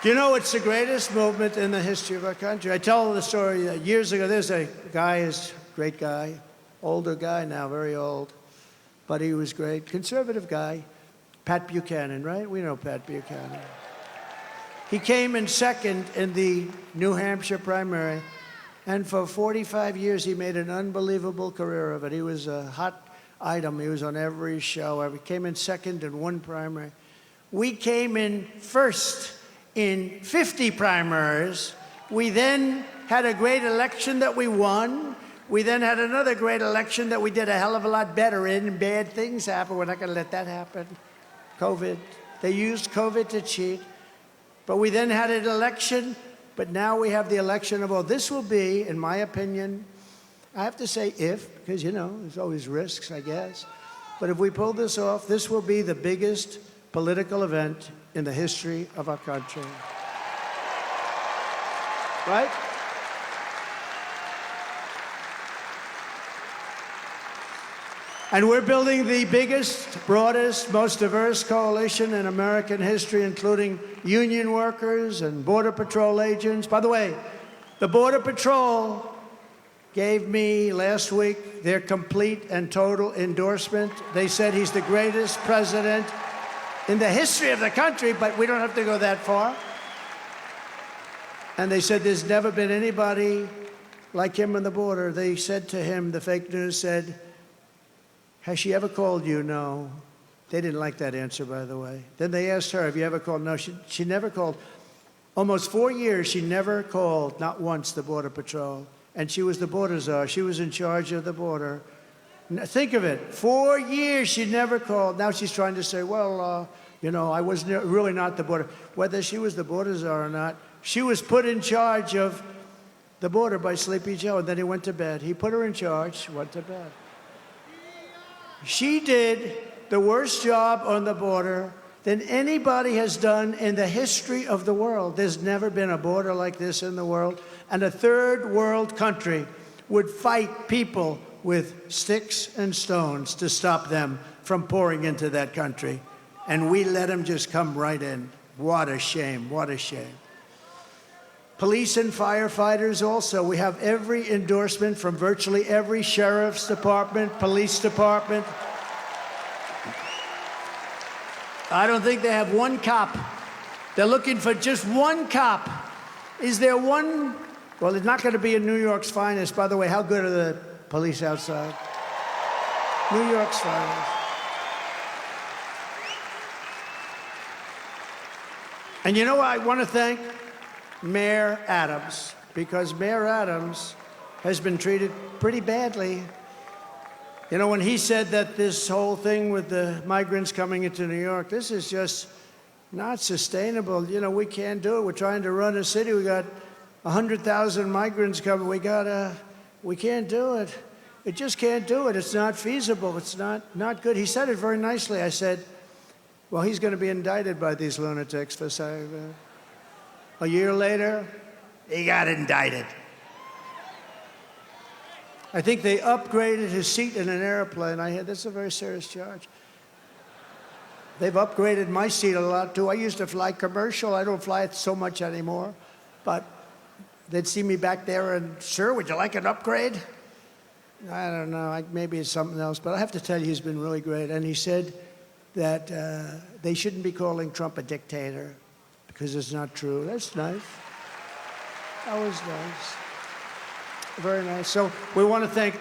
Do you know it's the greatest movement in the history of our country? I tell the story years ago. There's a guy, a great guy, older guy now, very old, but he was great, conservative guy, Pat Buchanan, right? We know Pat Buchanan. He came in second in the New Hampshire primary, and for 45 years he made an unbelievable career of it. He was a hot item. He was on every show. He came in second in one primary. We came in first in 50 primaries. We then had a great election that we won. We then had another great election that we did a hell of a lot better in, and bad things happened. We're not going to let that happen. COVID. They used COVID to cheat. But we then had an election, but now we have the election of all. This will be, in my opinion, I have to say if, because, you know, there's always risks, I guess. But if we pull this off, this will be the biggest political event in the history of our country. Right? And we're building the biggest, broadest, most diverse coalition in American history, including union workers and Border Patrol agents. By the way, the Border Patrol gave me last week their complete and total endorsement. They said he's the greatest president in the history of the country, but we don't have to go that far. And they said there's never been anybody like him on the border. They said to him, the fake news said, has she ever called you? No. They didn't like that answer, by the way. Then they asked her, have you ever called? No, she never called. Almost 4 years, she never called, not once, the Border Patrol. And she was the border czar. She was in charge of the border. Think of it. 4 years, she never called. Now she's trying to say, well, you know, I was really not the border. Whether she was the border czar or not, she was put in charge of the border by Sleepy Joe, and then he went to bed. He put her in charge, she went to bed. She did the worst job on the border than anybody has done in the history of the world. There's never been a border like this in the world. And a third world country would fight people with sticks and stones to stop them from pouring into that country. And we let them just come right in. What a shame, what a shame. Police and firefighters also. We have every endorsement from virtually every sheriff's department, police department. I don't think they have one cop. They're looking for just one cop. Is there one? Well, it's not going to be in New York's finest. By the way, how good are the police outside? New York's finest. And you know, I want to thank Mayor Adams, because Mayor Adams has been treated pretty badly. You know, when he said that this whole thing with the migrants coming into New York, this is just not sustainable. You know, we can't do it. We're trying to run a city. We got 100,000 migrants coming. We can't do it. It just can't do it. It's not feasible. It's not good. He said it very nicely. I said, well, he's going to be indicted by these lunatics for saying that. A year later, he got indicted. I think they upgraded his seat in an airplane. I heard that's a very serious charge. They've upgraded my seat a lot, too. I used to fly commercial. I don't fly it so much anymore. But they'd see me back there and, sir, would you like an upgrade? I don't know. Maybe it's something else. But I have to tell you, he's been really great. And he said that they shouldn't be calling Trump a dictator because it's not true. That's nice. That was nice. Very nice. So we want to thank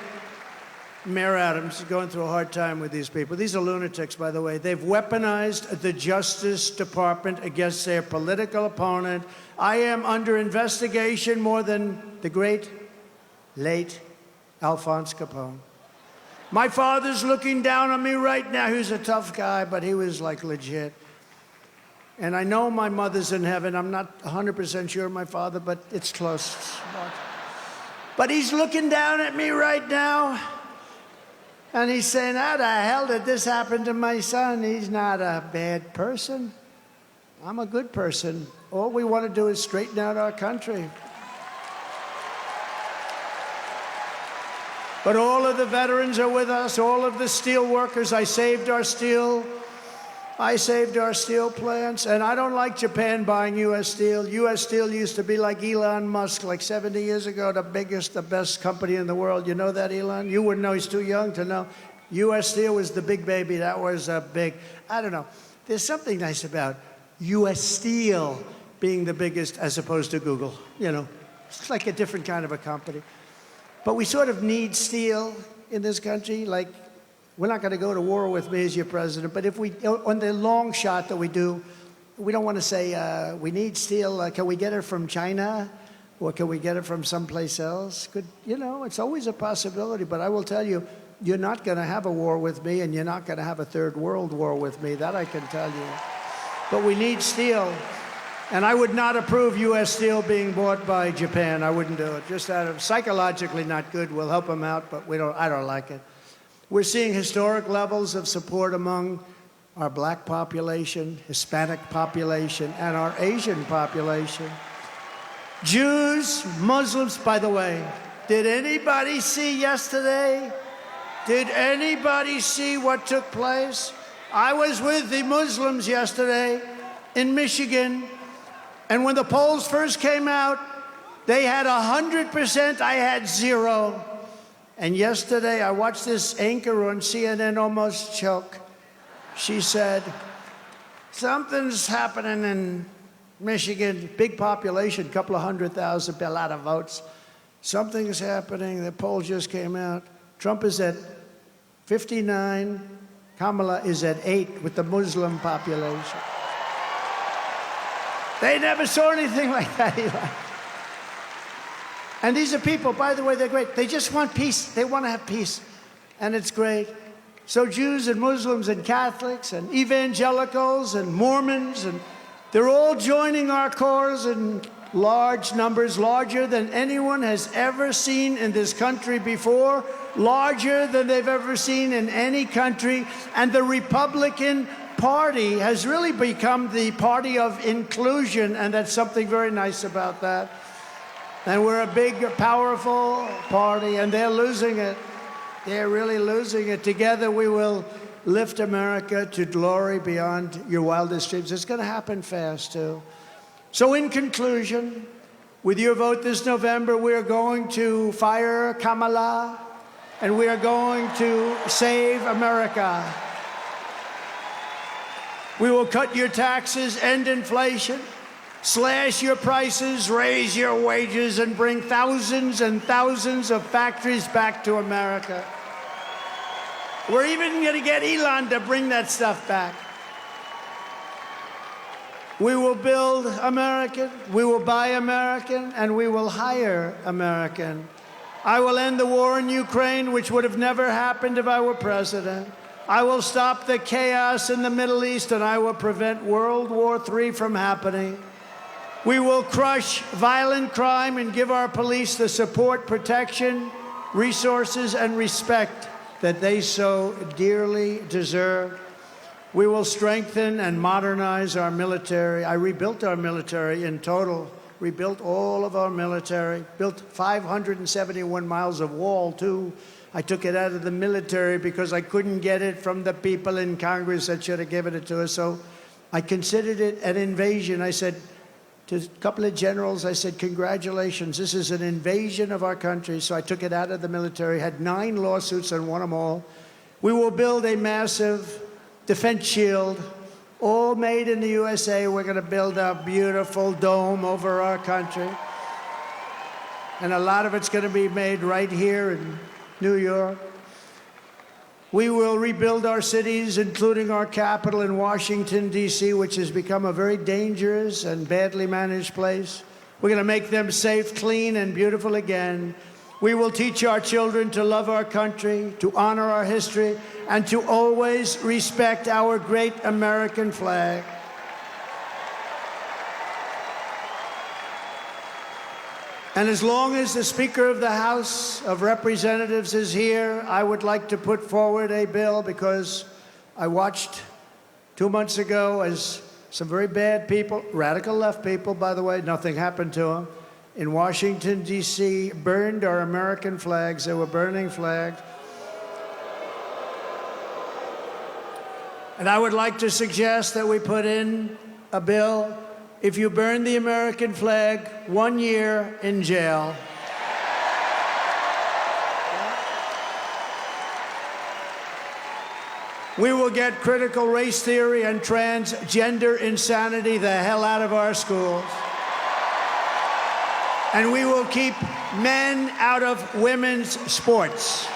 Mayor Adams. He's going through a hard time with these people. These are lunatics, by the way. They've weaponized the Justice Department against their political opponent. I am under investigation more than the great, late Alphonse Capone. My father's looking down on me right now. He was a tough guy, but he was like legit. And I know my mother's in heaven. I'm not 100% sure my father, but it's close. But he's looking down at me right now. And he's saying, how the hell did this happen to my son? He's not a bad person. I'm a good person. All we want to do is straighten out our country. But all of the veterans are with us, all of the steel workers. I saved our steel plants. And I don't like Japan buying U.S. Steel. U.S. Steel used to be like Elon Musk, like 70 years ago, the biggest, the best company in the world. You know that, Elon? You wouldn't know. He's too young to know. U.S. Steel was the big baby. That was a big, I don't know. There's something nice about U.S. Steel being the biggest as opposed to Google. You know, it's like a different kind of a company. But we sort of need steel in this country. Like, we're not going to go to war with me as your president, but if we, on the long shot that we do, we don't want to say we need steel. Can we get it from China, or can we get it from someplace else? It's always a possibility. But I will tell you, you're not going to have a war with me, and you're not going to have a third world war with me. That I can tell you. But we need steel, and I would not approve U.S. Steel being bought by Japan. I wouldn't do it. Just out of psychologically not good. We'll help them out, but I don't like it. We're seeing historic levels of support among our black population, Hispanic population, and our Asian population. Jews, Muslims, by the way, did anybody see yesterday? Did anybody see what took place? I was with the Muslims yesterday in Michigan, and when the polls first came out, they had 100%, I had 0. And yesterday, I watched this anchor on CNN almost choke. She said, something's happening in Michigan, big population, couple of 100,000, a lot of votes. Something's happening, the poll just came out. Trump is at 59, Kamala is at 8 with the Muslim population. They never saw anything like that, Eli. And these are people, by the way, they're great. They just want peace. They want to have peace. And it's great. So Jews and Muslims and Catholics and evangelicals and Mormons, and they're all joining our cause in large numbers, larger than anyone has ever seen in this country before, larger than they've ever seen in any country. And the Republican Party has really become the party of inclusion, and that's something very nice about that. And we're a big, powerful party, and they're losing it. They're really losing it. Together, we will lift America to glory beyond your wildest dreams. It's going to happen fast, too. So in conclusion, with your vote this November, we are going to fire Kamala, and we are going to save America. We will cut your taxes, end inflation, slash your prices, raise your wages, and bring thousands and thousands of factories back to America. We're even going to get Elon to bring that stuff back. We will build American, we will buy American, and we will hire American. I will end the war in Ukraine, which would have never happened if I were president. I will stop the chaos in the Middle East, and I will prevent World War III from happening. We will crush violent crime and give our police the support, protection, resources, and respect that they so dearly deserve. We will strengthen and modernize our military. I rebuilt our military in total, rebuilt all of our military, built 571 miles of wall, too. I took it out of the military because I couldn't get it from the people in Congress that should have given it to us. So I considered it an invasion. I said to a couple of generals, I said, congratulations, this is an invasion of our country. So I took it out of the military, had 9 lawsuits and won them all. We will build a massive defense shield, all made in the USA. We're going to build a beautiful dome over our country. And a lot of it's going to be made right here in New York. We will rebuild our cities, including our capital in Washington, D.C., which has become a very dangerous and badly managed place. We're going to make them safe, clean, and beautiful again. We will teach our children to love our country, to honor our history, and to always respect our great American flag. And as long as the Speaker of the House of Representatives is here, I would like to put forward a bill, because I watched 2 months ago as some very bad people, radical left people, by the way, nothing happened to them, in Washington, D.C., burned our American flags. They were burning flags. And I would like to suggest that we put in a bill, if you burn the American flag, 1 year in jail. We will get critical race theory and transgender insanity the hell out of our schools. And we will keep men out of women's sports.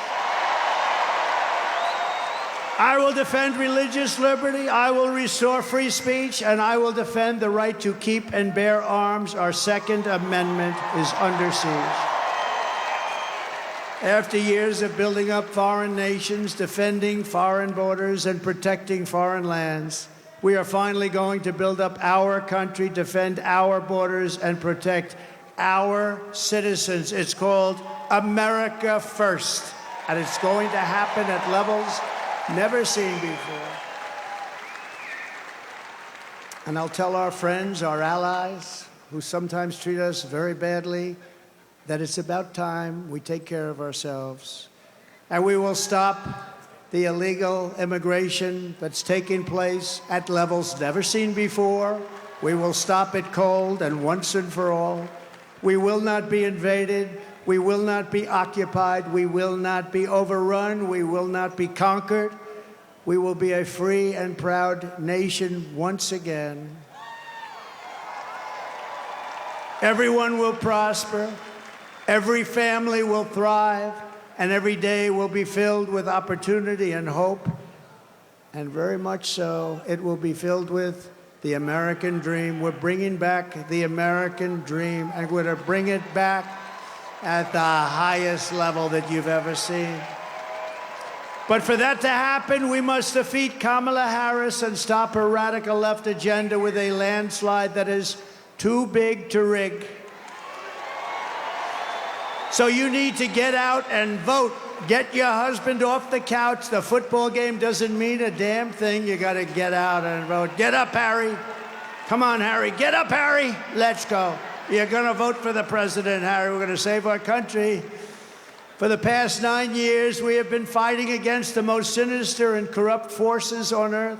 I will defend religious liberty, I will restore free speech, and I will defend the right to keep and bear arms. Our Second Amendment is under siege. After years of building up foreign nations, defending foreign borders, and protecting foreign lands, we are finally going to build up our country, defend our borders, and protect our citizens. It's called America First, and it's going to happen at levels never seen before. And I'll tell our friends, our allies, who sometimes treat us very badly, that it's about time we take care of ourselves. And we will stop the illegal immigration that's taking place at levels never seen before. We will stop it cold and once and for all. We will not be invaded. We will not be occupied. We will not be overrun. We will not be conquered. We will be a free and proud nation once again. Everyone will prosper. Every family will thrive. And every day will be filled with opportunity and hope. And very much so, it will be filled with the American dream. We're bringing back the American dream, and we're going to bring it back at the highest level that you've ever seen. But for that to happen, we must defeat Kamala Harris and stop her radical left agenda with a landslide that is too big to rig. So you need to get out and vote. Get your husband off the couch. The football game doesn't mean a damn thing. You got to get out and vote. Get up, Harry. Come on, Harry. Get up, Harry. Let's go. You're going to vote for the president, Harry. We're going to save our country. For the past 9 years, we have been fighting against the most sinister and corrupt forces on earth.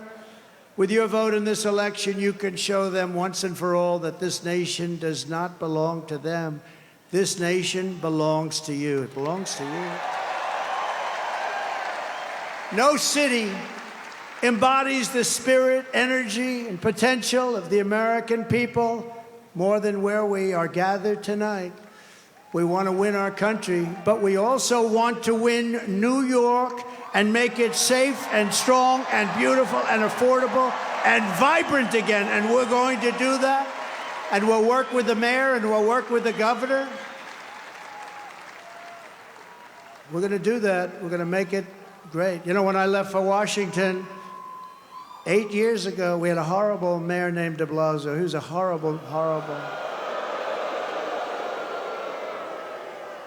With your vote in this election, you can show them once and for all that this nation does not belong to them. This nation belongs to you. It belongs to you. No city embodies the spirit, energy, and potential of the American people more than where we are gathered tonight. We want to win our country, but we also want to win New York and make it safe and strong and beautiful and affordable and vibrant again. And we're going to do that. And we'll work with the mayor and we'll work with the governor. We're going to do that. We're going to make it great. You know, when I left for Washington 8 years ago, we had a horrible mayor named de Blasio. He was a horrible.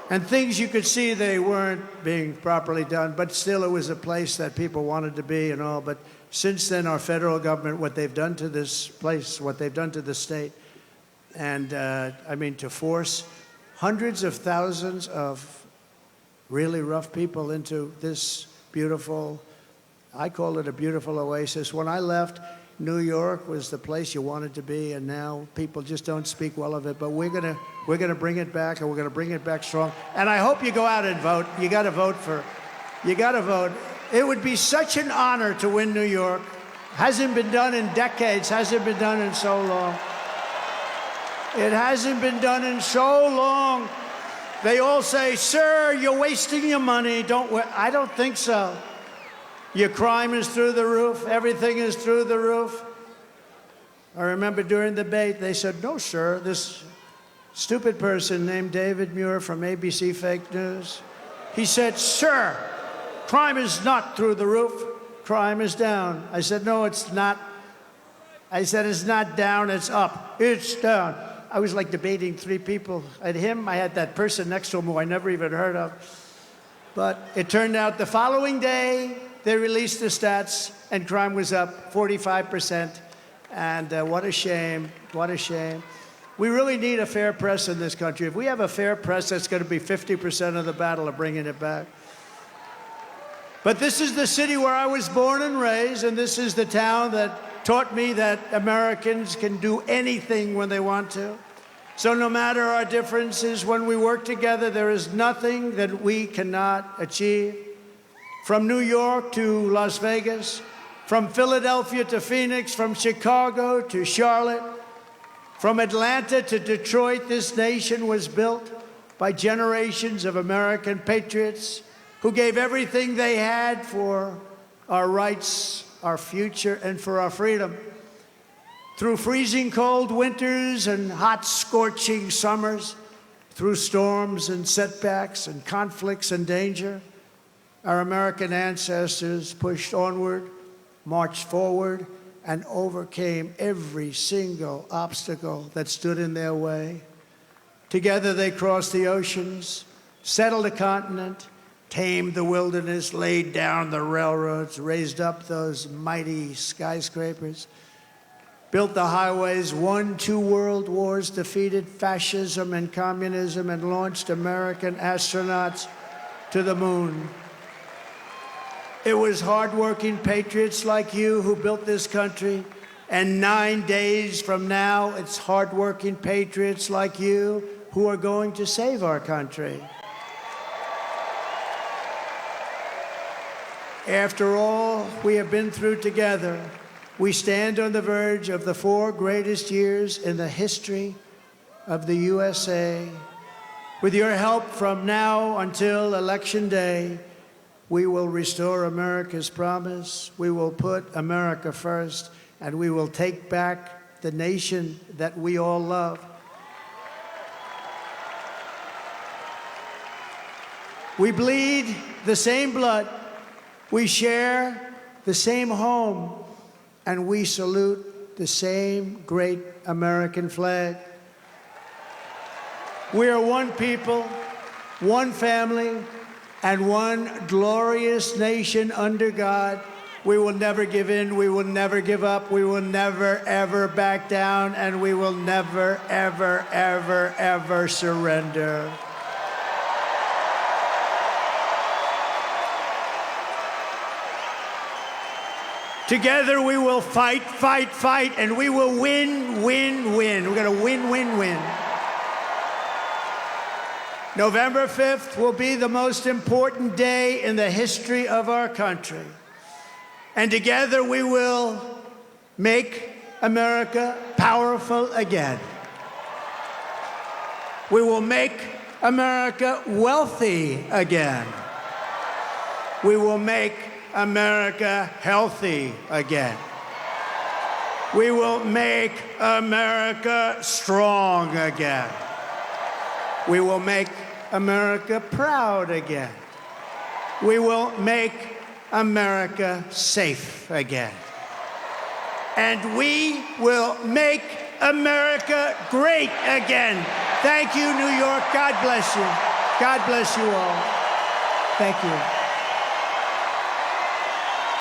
And things you could see they weren't being properly done, but still it was a place that people wanted to be and all. But Since then, our federal government, what they've done to this place, what they've done to the state, and to force hundreds of thousands of really rough people into this beautiful, I call it a beautiful oasis. When I left, New York was the place you wanted to be, and now people just don't speak well of it. But we're gonna bring it back, and we're gonna bring it back strong. And I hope you go out and vote. You got to vote. It would be such an honor to win New York. Hasn't been done in decades. Hasn't been done in so long. It hasn't been done in so long. They all say, "Sir, you're wasting your money." I don't think so. Your crime is through the roof. Everything is through the roof. I remember during the debate, they said, "No, sir." This stupid person named David Muir from ABC Fake News, he said, "Sir, crime is not through the roof. Crime is down." I said, "No, it's not." I said, "It's not down, it's up. It's down." I was like debating three people. I had him, I had that person next to him who I never even heard of. But it turned out the following day, they released the stats, and crime was up 45%. And what a shame, what a shame. We really need a fair press in this country. If we have a fair press, that's going to be 50% of the battle of bringing it back. But this is the city where I was born and raised, and this is the town that taught me that Americans can do anything when they want to. So no matter our differences, when we work together, there is nothing that we cannot achieve. From New York to Las Vegas, from Philadelphia to Phoenix, from Chicago to Charlotte, from Atlanta to Detroit, this nation was built by generations of American patriots who gave everything they had for our rights, our future, and for our freedom. Through freezing cold winters and hot, scorching summers, through storms and setbacks and conflicts and danger, our American ancestors pushed onward, marched forward, and overcame every single obstacle that stood in their way. Together they crossed the oceans, settled a continent, tamed the wilderness, laid down the railroads, raised up those mighty skyscrapers, built the highways, won 2 world wars, defeated fascism and communism, and launched American astronauts to the moon. It was hardworking patriots like you who built this country, and 9 days from now, it's hardworking patriots like you who are going to save our country. After all we have been through together, we stand on the verge of the 4 greatest years in the history of the USA. With your help from now until Election Day, we will restore America's promise, we will put America first, and we will take back the nation that we all love. We bleed the same blood, we share the same home, and we salute the same great American flag. We are one people, one family, and one glorious nation under God. We will never give in, we will never give up, we will never, ever back down, and we will never, ever, ever, ever surrender. Together we will fight, fight, fight, and we will win, win, win. We're going to win, win, win. November 5th will be the most important day in the history of our country. And together we will make America powerful again. We will make America wealthy again. We will make America healthy again. We will make America strong again. We will make America proud again. We will make America safe again. And we will make America great again. Thank you, New York. God bless you. God bless you all. Thank you.